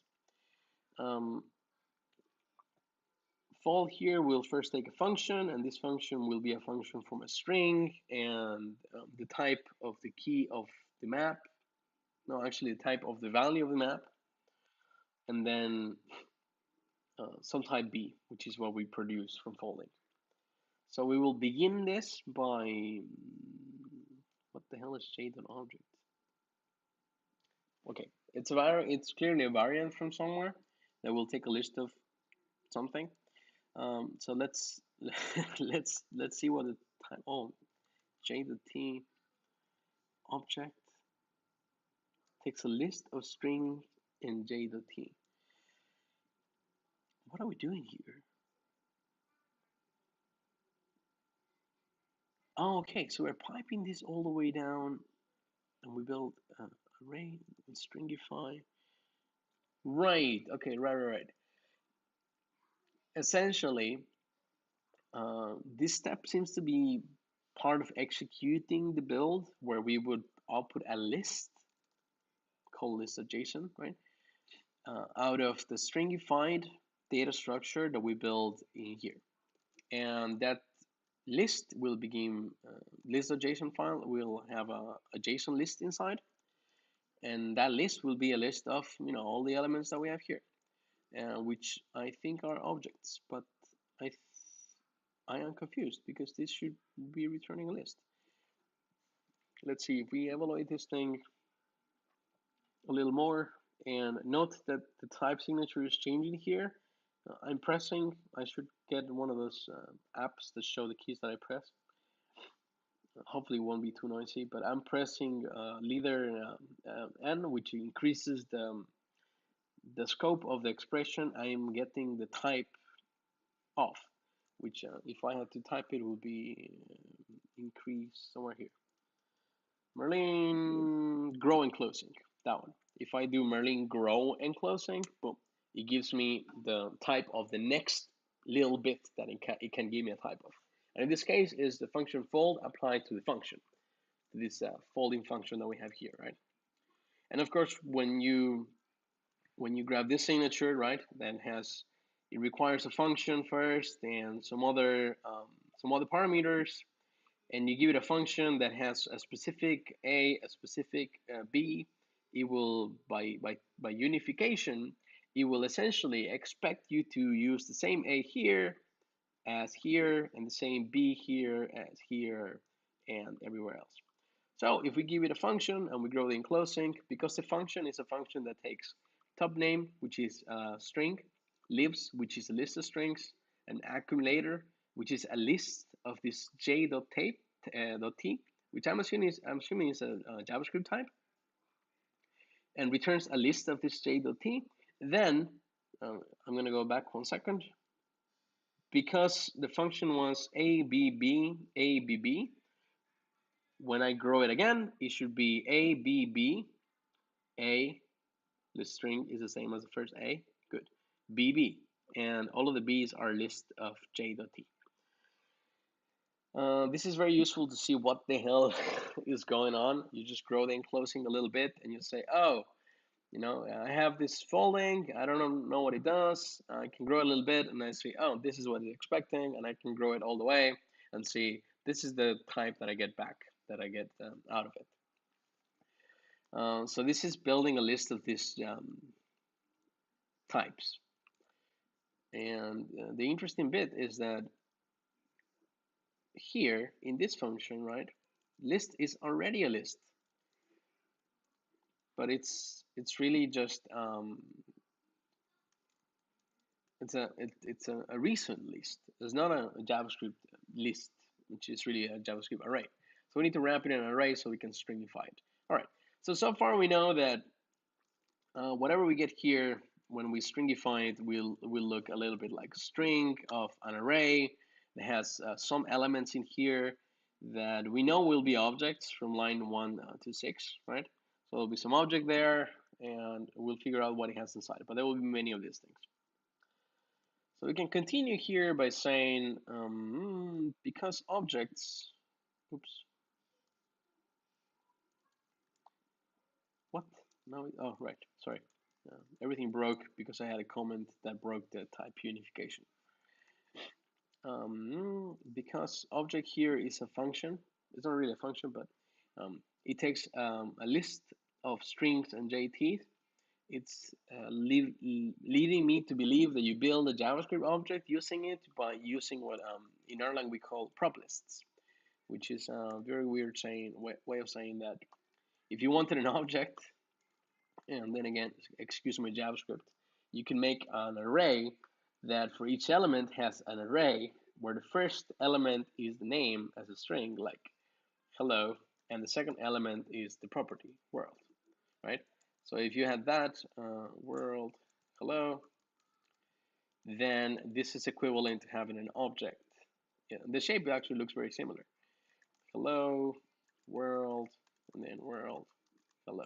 [SPEAKER 1] Fold here will first take a function, and this function will be a function from a string, and the type of the key of the map. No, actually the type of the value of the map, and then some type B, which is what we produce from folding. So we will begin this by, what the hell is j.object? Okay, it's clearly a variant from somewhere that will take a list of something. So let's let's see what the type. Oh, j.t object takes a list of string in j.t. What are we doing here? Oh, okay, so we're piping this all the way down, and we build array and stringify. Right. Okay. Right. Essentially, this step seems to be part of executing the build, where we would output a list, call this a JSON, right? Out of the stringified data structure that we build in here, and that list will begin list.json file will have a JSON list inside, and that list will be a list of all the elements that we have here, which I think are objects, but I am confused because this should be returning a list. Let's see if we evaluate this thing a little more, and note that the type signature is changing here. I'm pressing, I should get one of those apps that show the keys that I press. Hopefully it won't be too noisy, but I'm pressing leader N, which increases the scope of the expression. I am getting the type off, which if I had to type it would be increase somewhere here. Marlene grow and closing, that one. If I do Marlene grow and closing, boom, it gives me the type of the next little bit that it can give me a type of. And in this case is the function fold applied to the function, to this folding function that we have here, right? And of course, when you grab this signature, right, then it requires a function first and some other parameters, and you give it a function that has a specific a specific b. It will by unification, it will essentially expect you to use the same a here as here, and the same b here as here, and everywhere else. So if we give it a function and we grow the enclosing, because the function is a function that takes top name, which is a string, libs, which is a list of strings, an accumulator, which is a list of this j.t, which I'm assuming is a JavaScript type, and returns a list of this j.t. Then I'm going to go back 1 second. Because the function was ABB, when I grow it again, it should be ABB, A, the string is the same as the first A, good, BB, and all of the B's are a list of j.t. This is very useful to see what the hell is going on. You just grow the enclosing a little bit and you say, oh, you know, I have this folding, I don't know what it does, I can grow it a little bit and I see, oh, this is what it's expecting, and I can grow it all the way and see, this is the type that I get back, that I get out of it. So this is building a list of these types. And the interesting bit is that here in this function, right, list is already a list, but it's really just it's a recent list. It's not a JavaScript list, which is really a JavaScript array. So we need to wrap it in an array so we can stringify it. All right. So far we know that whatever we get here when we stringify it will look a little bit like a string of an array that has some elements in here that we know will be objects from line 1 to 6, right? So there'll be some object there, and we'll figure out what it has inside. But there will be many of these things. So we can continue here by saying, because objects, oops, what? No, oh, right, sorry. Everything broke because I had a comment that broke the type unification. Because object here is a function, it's not really a function, but it takes a list of strings and JTs. It's leading me to believe that you build a JavaScript object using it by using what in Erlang we call prop lists, which is a very weird way of saying that if you wanted an object, and then again, excuse my JavaScript, you can make an array that for each element has an array where the first element is the name as a string, like hello, and the second element is the property world, right? So if you had that world hello, then this is equivalent to having an object. Yeah, the shape actually looks very similar. Hello, world, and then world, hello,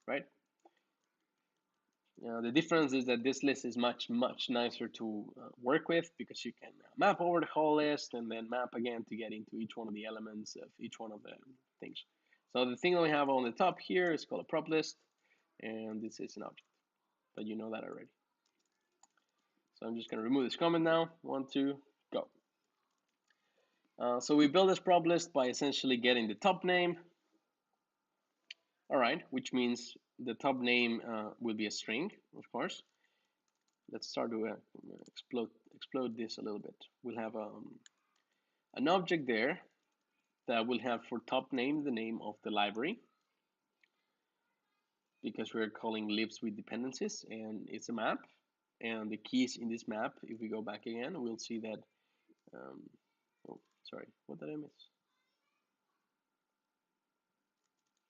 [SPEAKER 1] right? The difference is that this list is much nicer to work with because you can map over the whole list and then map again to get into each one of the elements of each one of the things. So the thing that we have on the top here is called a prop list, and this is an object, but you know that already. So I'm just going to remove this comment now. 1, 2, go. So we build this prop list by essentially getting the top name. All right, which means the top name will be a string, of course. Let's start to explode this a little bit. We'll have an object there that will have for top name the name of the library, because we're calling libs with dependencies, and it's a map. And the keys in this map, if we go back again, we'll see that. Oh, sorry, what did I miss?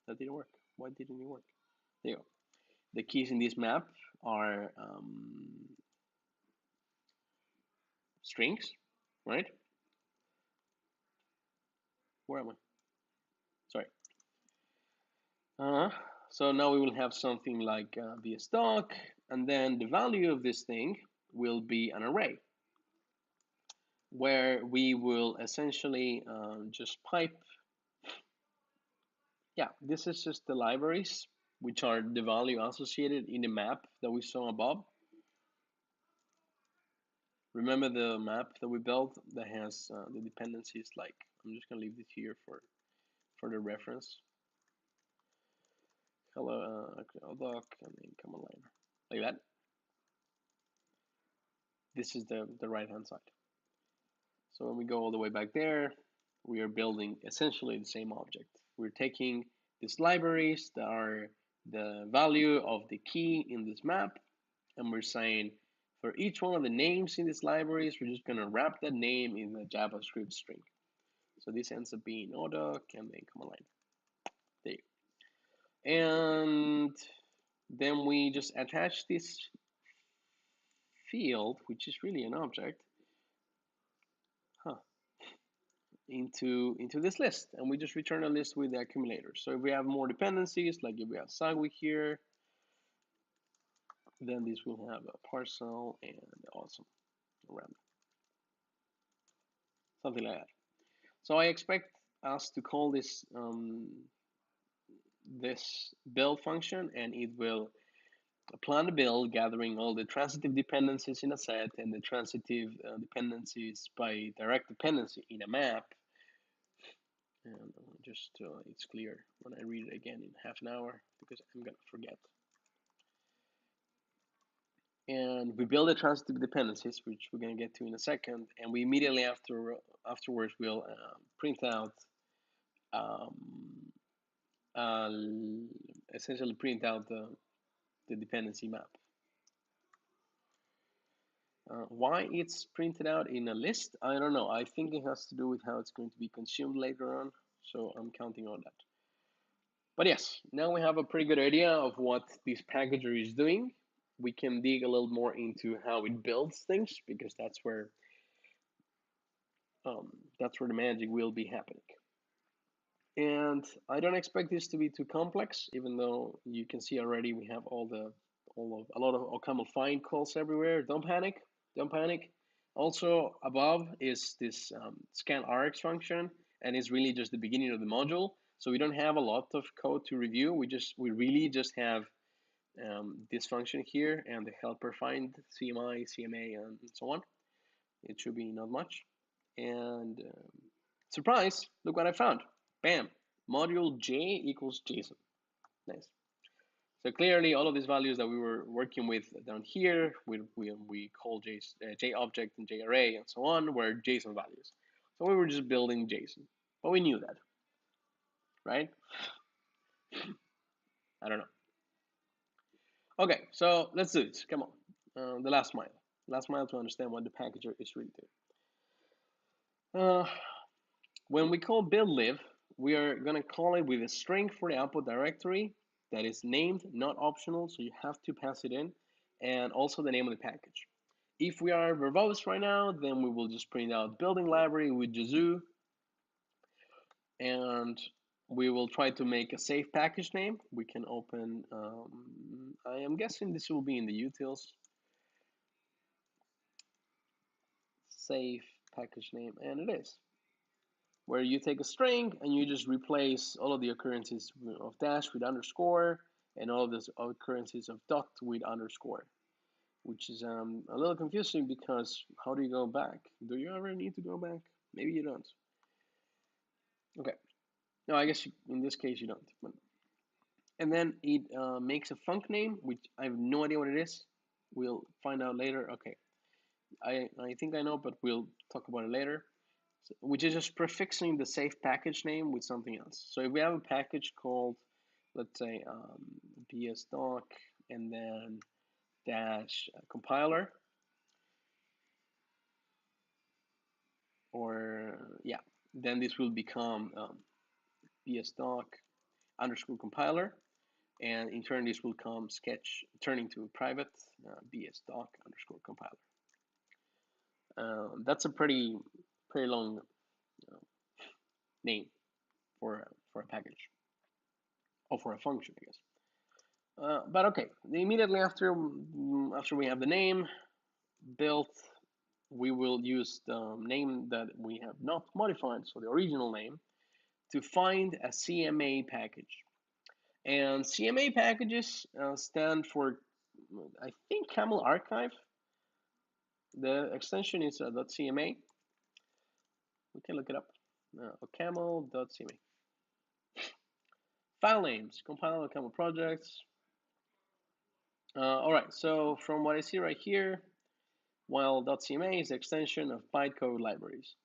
[SPEAKER 1] That didn't work. Why didn't it work? There you go. The keys in this map are strings, right? Where am I? Sorry. So now we will have something like the stock, and then the value of this thing will be an array, where we will essentially just pipe. Yeah, this is just the libraries, which are the value associated in the map that we saw above. Remember the map that we built that has the dependencies, like, I'm just gonna leave this here for the reference. Hello, doc, and then command line, like that. This is the right hand side. So when we go all the way back there, we are building essentially the same object. We're taking these libraries that are the value of the key in this map, and we're saying For each one of the names in these libraries, we're just going to wrap that name in the JavaScript string. So this ends up being ODoc and then command line. There you go. And then we just attach this field, which is really an object, into this list, and we just return a list with the accumulator. So if we have more dependencies, like if we have Sagui here, then this will have a parcel and awesome around something like that. So I expect us to call this this build function, and it will plan the build, gathering all the transitive dependencies in a set and the transitive dependencies by direct dependency in a map. And just it's clear when I read it again in half an hour, because I'm gonna forget. And we build the transitive dependencies, which we're gonna get to in a second, and we immediately afterwards will print out essentially print out the dependency map. Why it's printed out in a list, I don't know. I think it has to do with how it's going to be consumed later on, so I'm counting on that. But yes, now we have a pretty good idea of what this packager is doing. We can dig a little more into how it builds things, because that's where the magic will be happening. And I don't expect this to be too complex, even though you can see already we have a lot of OCaml find calls everywhere. Don't panic, don't panic. Also above is this scan rx function, and it's really just the beginning of the module. So we don't have a lot of code to review. We really just have this function here and the helper find CMI, CMA, and so on. It should be not much. And surprise, look what I found. Bam, module J equals JSON. Nice. So clearly all of these values that we were working with down here, we call J object and J array and so on, were JSON values. So we were just building JSON, but we knew that, right? I don't know. Okay, so let's do it. Come on, the last mile to understand what the packager is really doing. When we call build live, we are going to call it with a string for the output directory that is named, not optional, so you have to pass it in, and also the name of the package. If we are verbose right now, then we will just print out building library with Yazoo, and we will try to make a safe package name. We can open, I am guessing this will be in the utils, safe package name, and it is, where you take a string and you just replace all of the occurrences of dash with underscore and all of the occurrences of dot with underscore, which is a little confusing, because how do you go back? Do you ever need to go back? Maybe you don't. Okay. No, I guess in this case you don't. And then it makes a func name, which I have no idea what it is. We'll find out later. Okay. I think I know, but we'll talk about it later. Which is just prefixing the safe package name with something else. So if we have a package called, let's say, bsdoc and then dash compiler, or yeah, then this will become bsdoc underscore compiler, and in turn this will come sketch, turning to private bsdoc underscore compiler. That's a pretty long name for a package, or for a function, I guess. But okay, immediately after we have the name built, we will use the name that we have not modified, so the original name, to find a CMA package. And CMA packages stand for, I think, Camel Archive. The extension is .cma. We can look it up. Camel.cma. File names, compile Camel projects. All right, so from what I see right here, while .cma is the extension of bytecode libraries,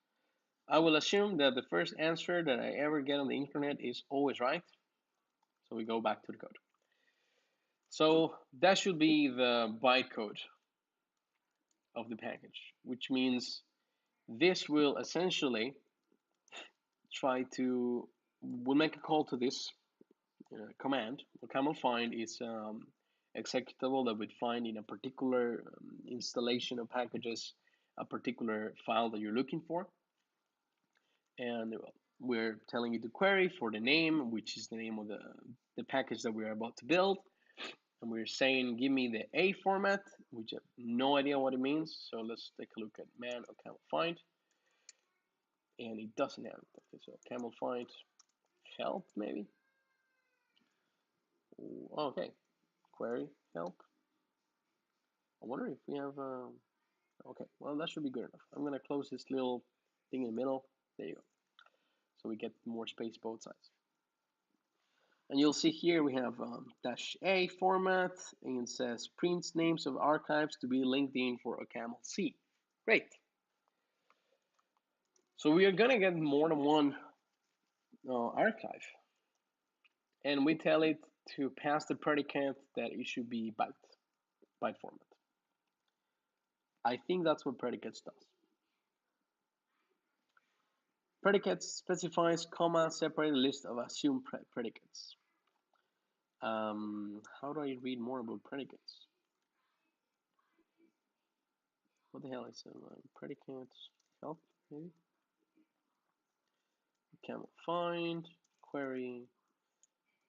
[SPEAKER 1] I will assume that the first answer that I ever get on the internet is always right. So we go back to the code. So that should be the bytecode of the package, which means this will essentially try to, we'll make a call to this command. The camel find is executable that we'd find in a particular installation of packages, a particular file that you're looking for. And we're telling it to query for the name, which is the name of the package that we're about to build. And we're saying, give me the A format, which I have no idea what it means. So let's take a look at man or camel find. And it doesn't have it. Okay, so camel find help maybe. Okay, query help. I wonder if we have, okay, well, that should be good enough. I'm gonna close this little thing in the middle. There you go. So we get more space both sides. And you'll see here we have -A format, and it says prints names of archives to be linked in for a camel C. Great. So we are gonna get more than one archive, and we tell it to pass the predicate that it should be byte format. I think that's what predicates does. Predicates specifies comma separated list of assumed predicates. How do I read more about predicates? What the hell is predicates? Help maybe. Camel find query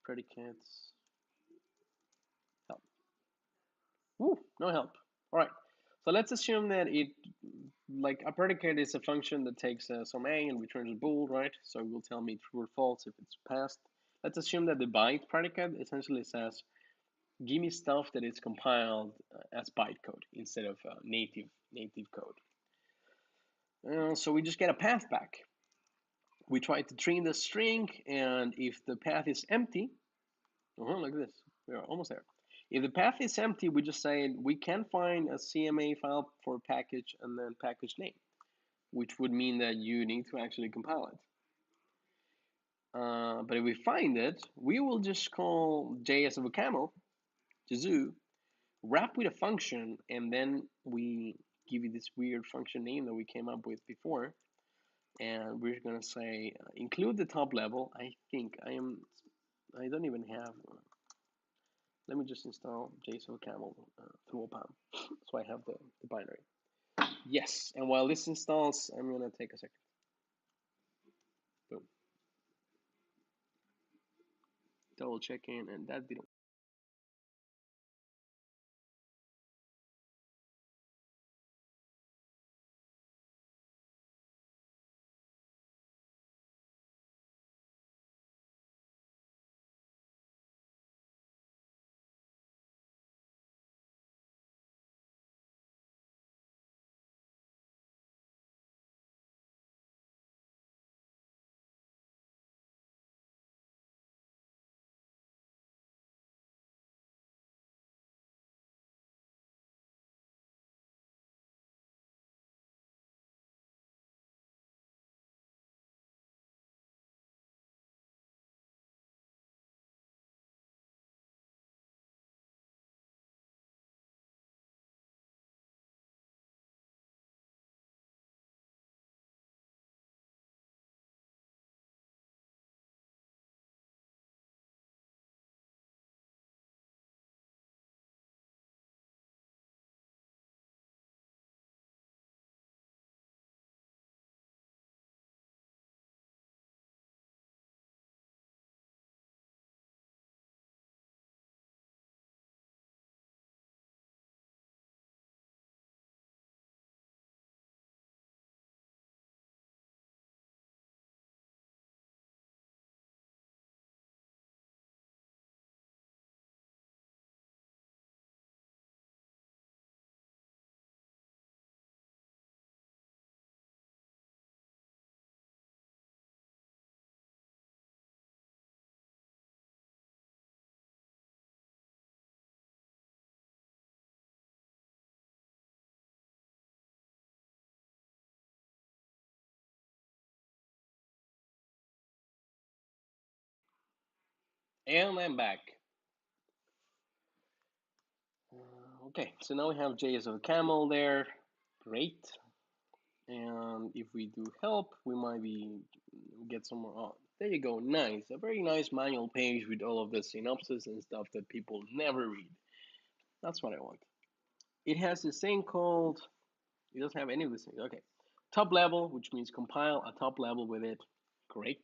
[SPEAKER 1] predicates help. Woo, no help. All right. So let's assume that like a predicate is a function that takes some A and returns a bool, right? So it will tell me true or false if it's passed. Let's assume that the byte predicate essentially says, give me stuff that is compiled as bytecode instead of native code. So we just get a path back. We try to train the string, and if the path is empty, like this, we are almost there. If the path is empty, we just say we can find a CMA file for package and then package name, which would mean that you need to actually compile it. But if we find it, we will just call JS of a camel, Jazoo, wrap with a function, and then we give you this weird function name that we came up with before. And we're gonna say include the top level. I think I don't even have. Let me just install JSON camel through OPAM, so I have the binary. Yes, and while this installs, I'm gonna take a second. Boom. Double checking, and that didn't. And I'm back. Okay, so now we have JS of a camel there. Great. And if we do help, we might get some more. Oh, there you go. Nice. A very nice manual page with all of the synopsis and stuff that people never read. That's what I want. It has this thing called, it doesn't have any of these things. Okay. Top level, which means compile a top level with it. Great.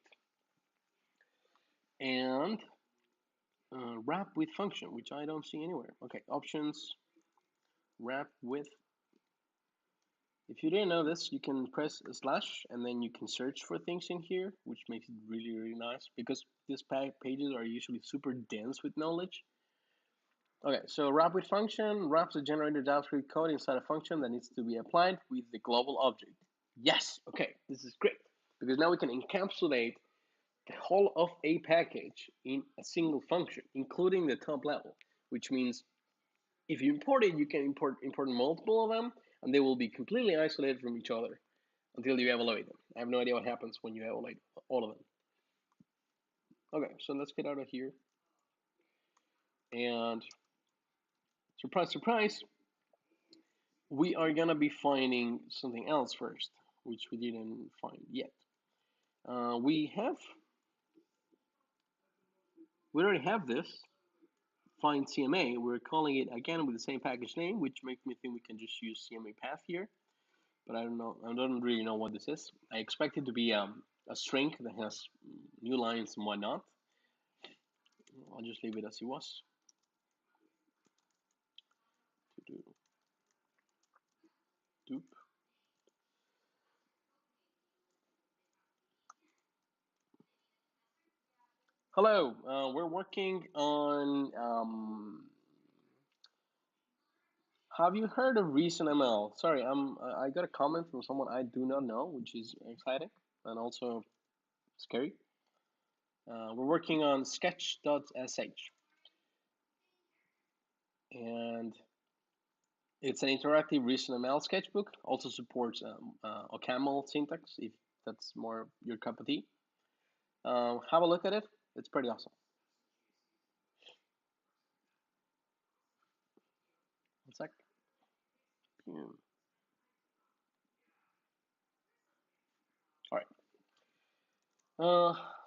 [SPEAKER 1] And wrap with function, which I don't see anywhere. Okay, options, wrap with. If you didn't know this, you can press a slash and then you can search for things in here, which makes it really, really nice because these pages are usually super dense with knowledge. Okay, so wrap with function wraps the generated JavaScript code inside a function that needs to be applied with the global object. Yes, okay, this is great because now we can encapsulate the whole of a package in a single function, including the top level, which means if you import it, you can import multiple of them, and they will be completely isolated from each other until you evaluate them. I have no idea what happens when you evaluate all of them. Okay, so let's get out of here. And surprise, surprise, we are gonna be finding something else first, which we didn't find yet. We already have this find CMA. We're calling it again with the same package name, which makes me think we can just use CMA path here. But I don't know. I don't really know what this is. I expect it to be a string that has new lines and whatnot. I'll just leave it as it was. Doop. Hello. We're working on. Have you heard of ReasonML? Sorry, I got a comment from someone I do not know, which is exciting and also scary. We're working on sketch.sh, and it's an interactive ReasonML sketchbook. Also supports OCaml syntax if that's more your cup of tea. Have a look at it. It's pretty awesome. One sec. All right.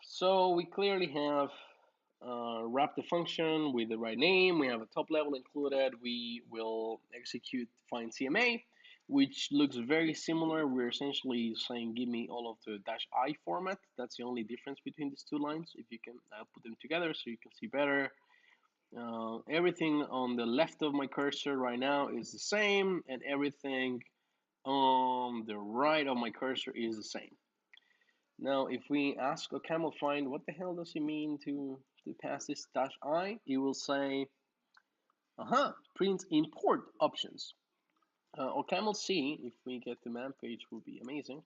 [SPEAKER 1] So we clearly have wrap the function with the right name. We have a top level included. We will execute find CMA, which looks very similar. We're essentially saying give me all of the -i format. That's the only difference between these two lines. If you can put them together so you can see better. Everything on the left of my cursor right now is the same, and everything on the right of my cursor is the same. Now, if we ask OCaml find what the hell does it mean to pass this -i, it will say, print import options. OCaml C, if we get the man page, will be amazing.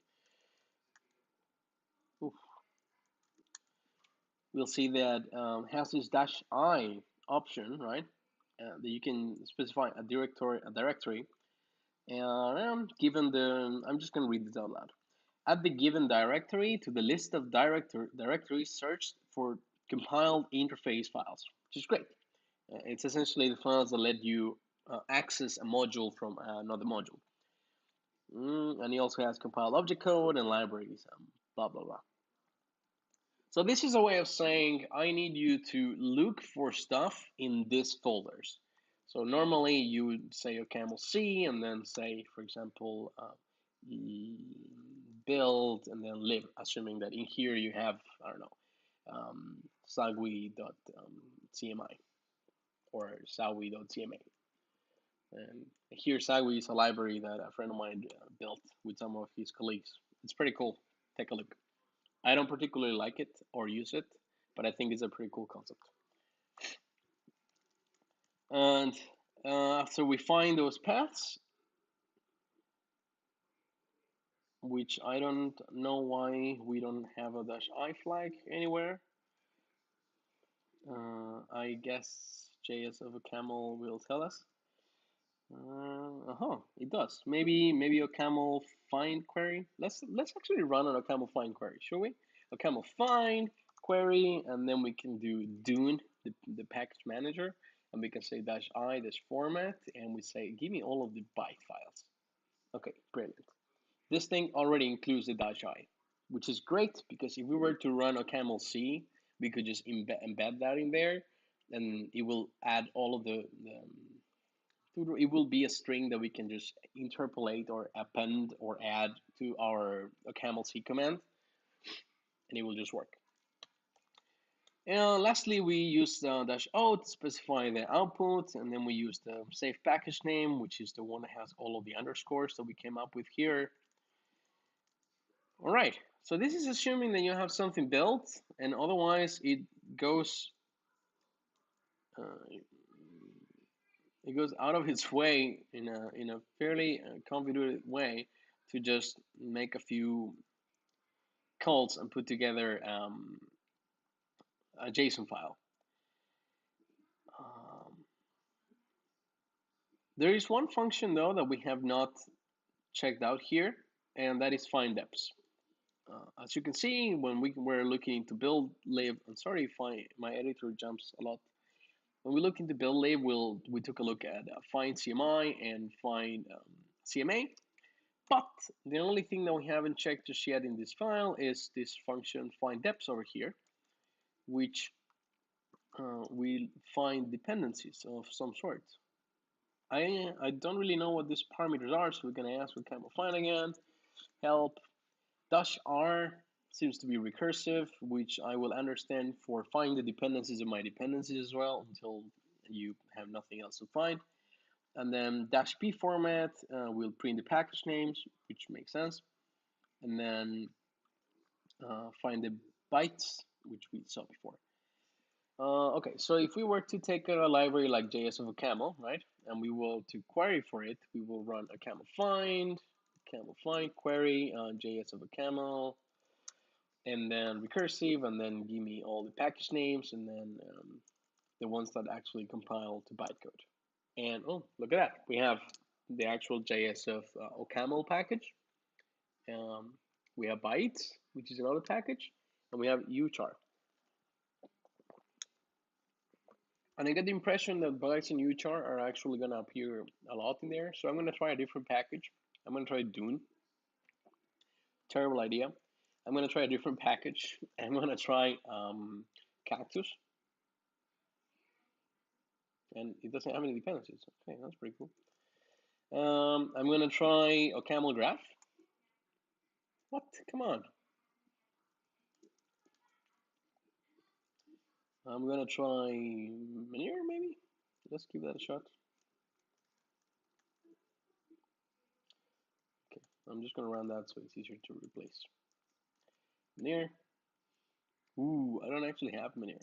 [SPEAKER 1] Oof. We'll see that has this -i option, right? That you can specify a directory, and given the, I'm just gonna read this out loud. Add the given directory to the list of directories searched for compiled interface files, which is great. It's essentially the files that let you access a module from another module. And he also has compiled object code and libraries, blah, blah, blah. So this is a way of saying, I need you to look for stuff in these folders. So normally you would say OCaml C and then say, for example, build and then lib, assuming that in here you have, I don't know, sagui.cmi or sagui.cma. And here sagui is a library that a friend of mine built with some of his colleagues. It's pretty cool. Take a look. I don't particularly like it or use it, but I think it's a pretty cool concept. And after we find those paths, which I don't know why we don't have a -i flag anywhere. I guess JS of OCaml will tell us. It does. Maybe OCaml find query. Let's actually run an OCaml find query, shall we? OCaml find query, and then we can do Dune, the package manager, and we can say -i this format, and we say give me all of the byte files. Okay, brilliant. This thing already includes the -i, which is great because if we were to run a camel C, we could just embed that in there, and it will add all of it will be a string that we can just interpolate or append or add to our camel C command, and it will just work. And lastly, we use -o to specify the output, and then we use the safe package name, which is the one that has all of the underscores that we came up with here. All right, so this is assuming that you have something built, and otherwise it goes out of its way in a fairly convoluted way to just make a few calls and put together a JSON file. There is one function though that we have not checked out here, and that is find depths. As you can see, when we're looking to build live, I'm sorry if my editor jumps a lot. When we look into build live, we took a look at find CMI and find CMA, but the only thing that we haven't checked just yet in this file is this function find depths over here, which will find dependencies of some sort. I don't really know what these parameters are, so we're gonna ask what kind of find again. Help -r seems to be recursive, which I will understand for find the dependencies of my dependencies as well until you have nothing else to find. And then -p format will print the package names, which makes sense. And then find the bytes, which we saw before. Okay, so if we were to take a library like JS of a camel, right, and we will to query for it, we will run a camel find query JS of a camel, and then recursive, and then give me all the package names, and then the ones that actually compile to bytecode. And oh, look at that, we have the actual JS of OCaml package. We have bytes, which is another package, and we have uchar. And I get the impression that bytes and uchar are actually going to appear a lot in there. So I'm going to try a different package. I'm going to try Dune. Terrible idea. I'm going to try a different package. I'm going to try Cactus. And it doesn't have any dependencies. Okay, that's pretty cool. I'm going to try a camel graph. What? Come on. I'm going to try Minier, maybe? Let's give that a shot. Okay, I'm just going to run that so it's easier to replace. Minier. Ooh, I don't actually have Minier.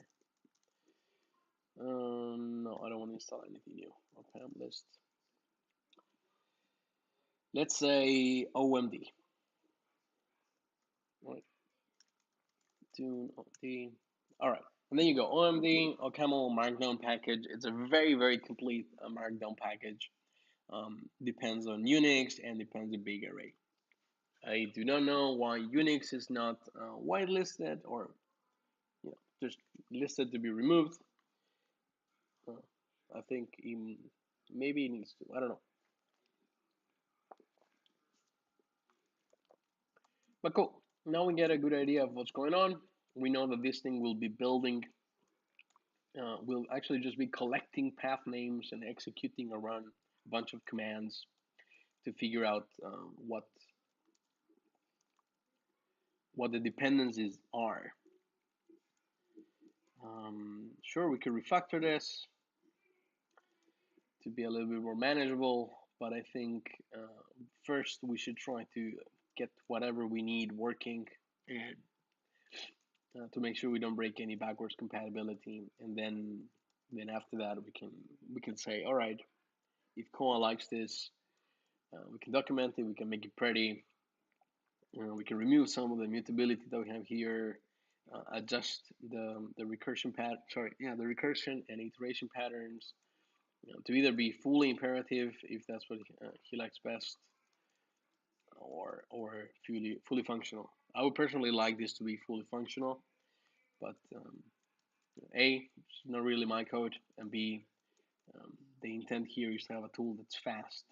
[SPEAKER 1] No, I don't want to install anything new. Okay, list. Let's say OMD. Right. Tune OMD. All right. And then you go OMD, OCaml Markdown package. It's a very, very complete Markdown package. Depends on Unix and depends on big array. I do not know why Unix is not whitelisted or just listed to be removed. I think maybe it needs to. I don't know. But cool. Now we get a good idea of what's going on. We know that this thing will be building, will actually just be collecting path names and executing a run, a bunch of commands to figure out what the dependencies are. Sure, we could refactor this to be a little bit more manageable, but I think first we should try to get whatever we need working and to make sure we don't break any backwards compatibility, and then after that we can say, all right, if Koa likes this, we can document it, we can make it pretty, we can remove some of the mutability that we have here, adjust the recursion the recursion and iteration patterns to either be fully imperative if that's what he likes best, or fully functional. I would personally like this to be fully functional, but A, it's not really my code, and B, the intent here is to have a tool that's fast.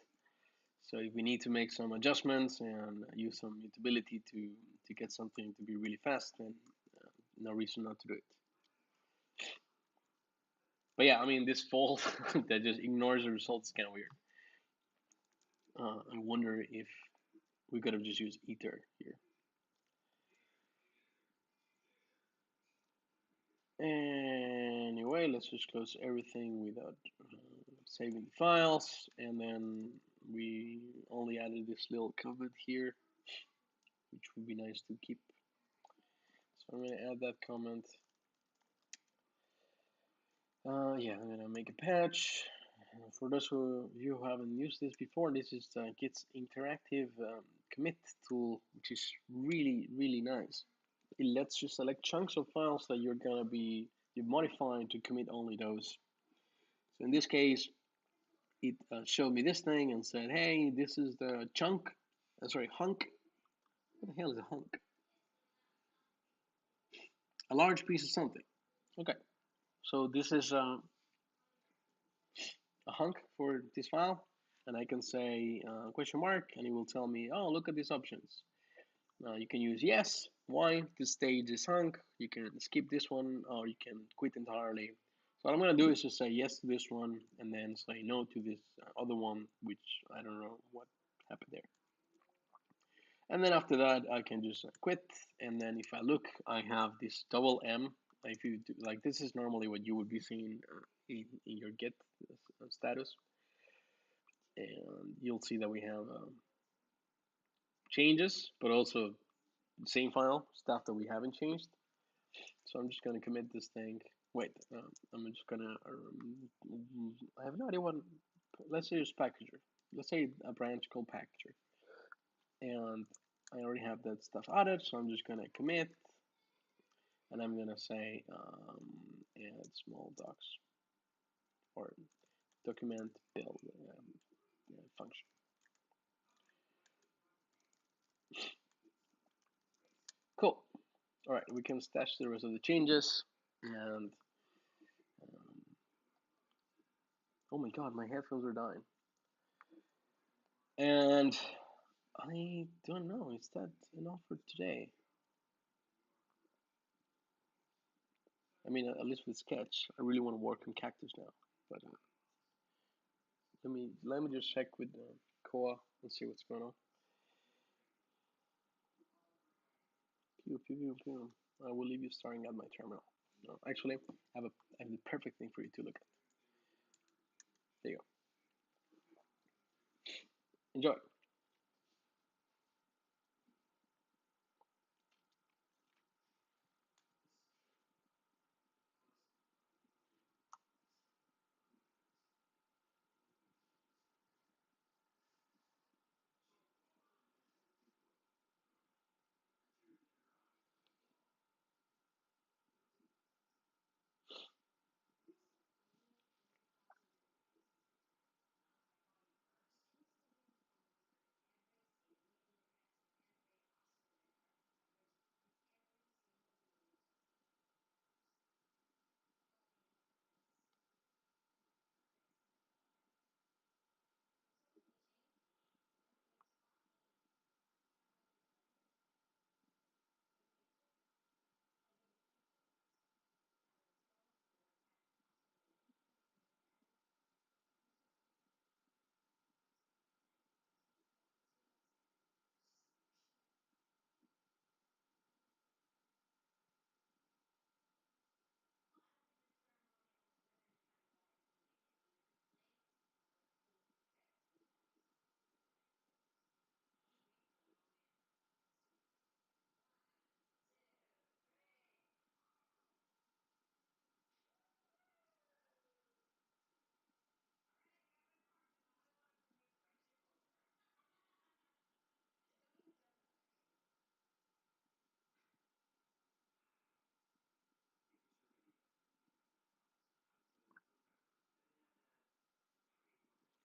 [SPEAKER 1] So if we need to make some adjustments and use some mutability to get something to be really fast, then no reason not to do it. But yeah, I mean, this fault that just ignores the results is kind of weird. I wonder if we could have just used ether here. Anyway, let's just close everything without saving the files, and then we only added this little comment here, which would be nice to keep. So I'm going to add that comment. Yeah, I'm going to make a patch. For those of you who haven't used this before, this is Git's interactive commit tool, which is really, really nice. It lets you select chunks of files that you're gonna be modifying to commit only those. So in this case, it showed me this thing and said, "Hey, this is the chunk. Sorry, hunk. What the hell is a hunk? A large piece of something." Okay, so this is a hunk for this file, and I can say question mark, and it will tell me, "Oh, look at these options." You can use yes, why to stage this hunk. You can skip this one, or you can quit entirely. So what I'm going to do is just say yes to this one, and then say no to this other one, which I don't know what happened there. And then after that, I can just quit. And then if I look, I have this double M. If you do, like, this is normally what you would be seeing in your Git status. And you'll see that we have changes, but also same file, stuff that we haven't changed. So I'm just going to commit this thing. Wait, I'm just going to, I have no idea what, let's say it's packager. Let's say a branch called packager. And I already have that stuff added, so I'm just going to commit. And I'm going to say add small docs or document build function. Cool. All right, we can stash the rest of the changes. And oh my god, my headphones are dying. And I don't know, is that enough for today? I mean, at least with Sketch, I really want to work on Cactus now. But let me just check with Koa and see what's going on. Pew, pew, pew, pew. I will leave you staring at my terminal. No, actually, I have the perfect thing for you to look at. There you go. Enjoy.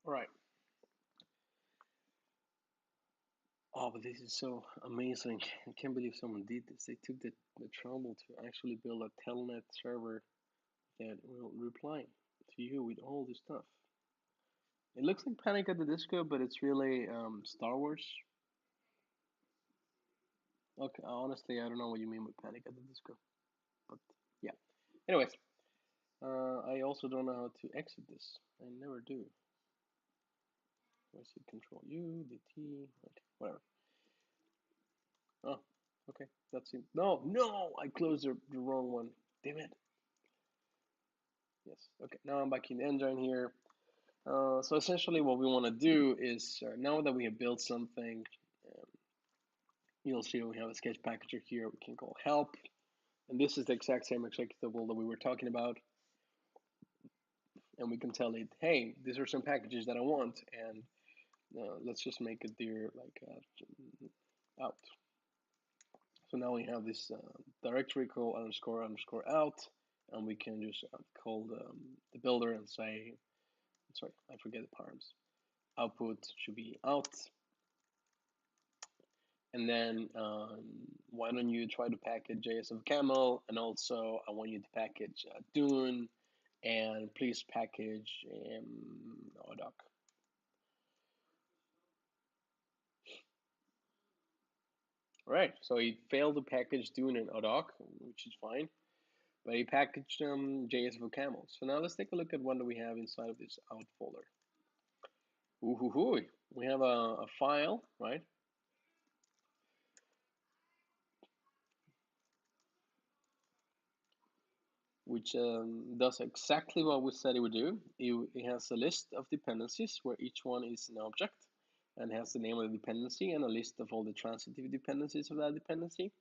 [SPEAKER 1] All right. Oh, but this is so amazing. I can't believe someone did this. They took the trouble to actually build a telnet server that will reply to you with all this stuff. It looks like Panic at the Disco, but it's really Star Wars. Okay, honestly, I don't know what you mean with Panic at the Disco, but yeah. Anyways, I also don't know how to exit this. I never do. I see Control U, DT, okay, whatever. Oh, okay, that's it. No, no, I closed the wrong one. Damn it. Yes, okay, now I'm back in the engine here. So essentially what we want to do is, now that we have built something, um, you'll see we have a sketch packager here we can call help. And this is the exact same executable that we were talking about. And we can tell it, hey, these are some packages that I want, and let's just make it there like out. So now we have this directory call underscore underscore out, and we can just call the builder and say, sorry, I forget the params. Output should be out. And then why don't you try to package JS of Camel, and also I want you to package Dune, and please package ODoc. Right, so he failed to package Dune and ODoc, which is fine, but he packaged JS for Camel. So now let's take a look at what do we have inside of this out folder. Ooh, we have a file, right? Which does exactly what we said it would do. It has a list of dependencies where each one is an object and has the name of the dependency and a list of all the transitive dependencies of that dependency.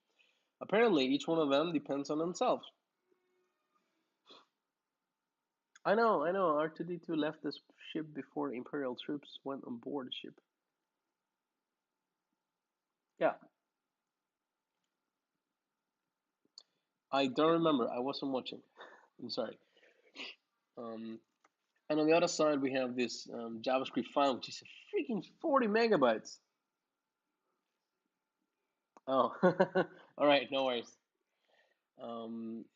[SPEAKER 1] Apparently, each one of them depends on themselves. I know, R2D2 left the ship before Imperial troops went on board the ship. Yeah. I don't remember. I wasn't watching. I'm sorry. And on the other side, we have this JavaScript file, which is a freaking 40 megabytes. Oh, all right, no worries.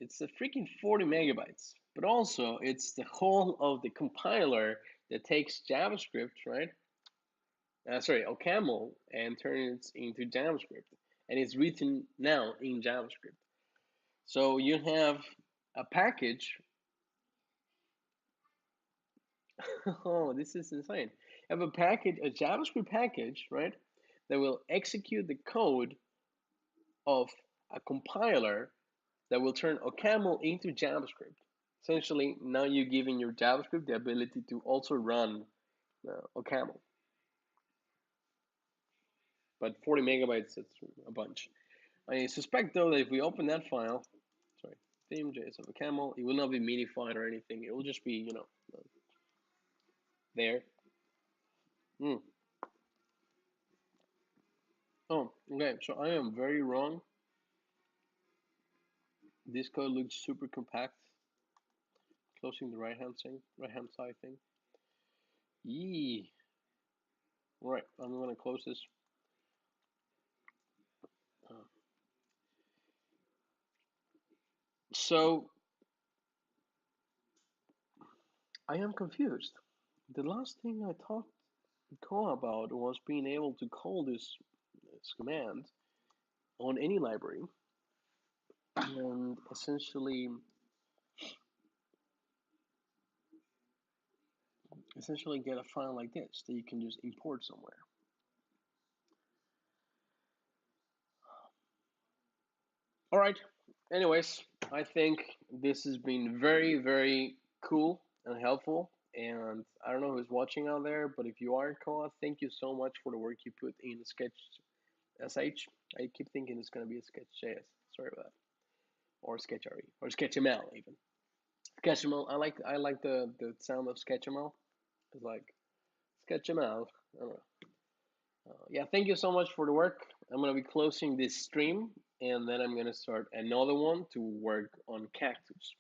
[SPEAKER 1] It's a freaking 40 megabytes, but also it's the whole of the compiler that takes JavaScript, right? Sorry, OCaml, and turns it into JavaScript, and it's written now in JavaScript. So you have a package. Oh, this is insane. You have a package, a JavaScript package, right, that will execute the code of a compiler that will turn OCaml into JavaScript. Essentially, now you're giving your JavaScript the ability to also run OCaml. But 40 megabytes, that's a bunch. I suspect, though, that if we open that file, sorry, theme.js of OCaml, it will not be minified or anything. It will just be, there. Mm. Oh, okay, so I am very wrong. This code looks super compact. Closing the right hand side thing. Yee. All right, I'm gonna close this. So I am confused. The last thing I talked to about was being able to call this command on any library and essentially get a file like this that you can just import somewhere. All right. Anyways, I think this has been very, very cool and helpful. And I don't know who's watching out there, but if you are, Koa, thank you so much for the work you put in Sketch SH. I keep thinking it's going to be a Sketch JS. Sorry about that. Or Sketch RE. Or SketchML, even. SketchML. I like the sound of SketchML. It's like SketchML. I don't know. Yeah, thank you so much for the work. I'm going to be closing this stream, and then I'm going to start another one to work on Cactus.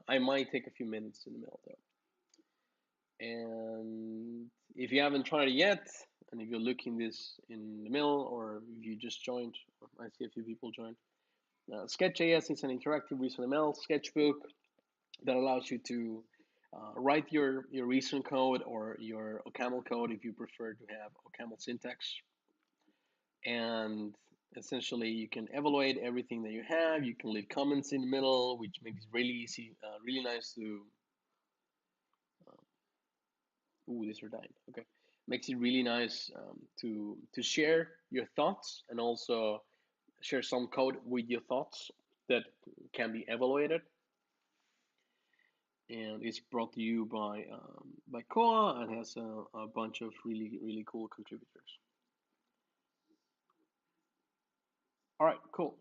[SPEAKER 1] I might take a few minutes in the middle, though. And if you haven't tried it yet, and if you're looking this in the middle, or if you just joined, I see a few people joined. Sketch.js is an interactive ReadMe sketchbook that allows you to Write your recent code or your OCaml code if you prefer to have OCaml syntax. And essentially, you can evaluate everything that you have. You can leave comments in the middle, which makes it really easy, really nice to. Ooh, these are dying. Okay, makes it really nice to share your thoughts and also share some code with your thoughts that can be evaluated. And it's brought to you by Koa and has a bunch of really cool contributors. All right, cool.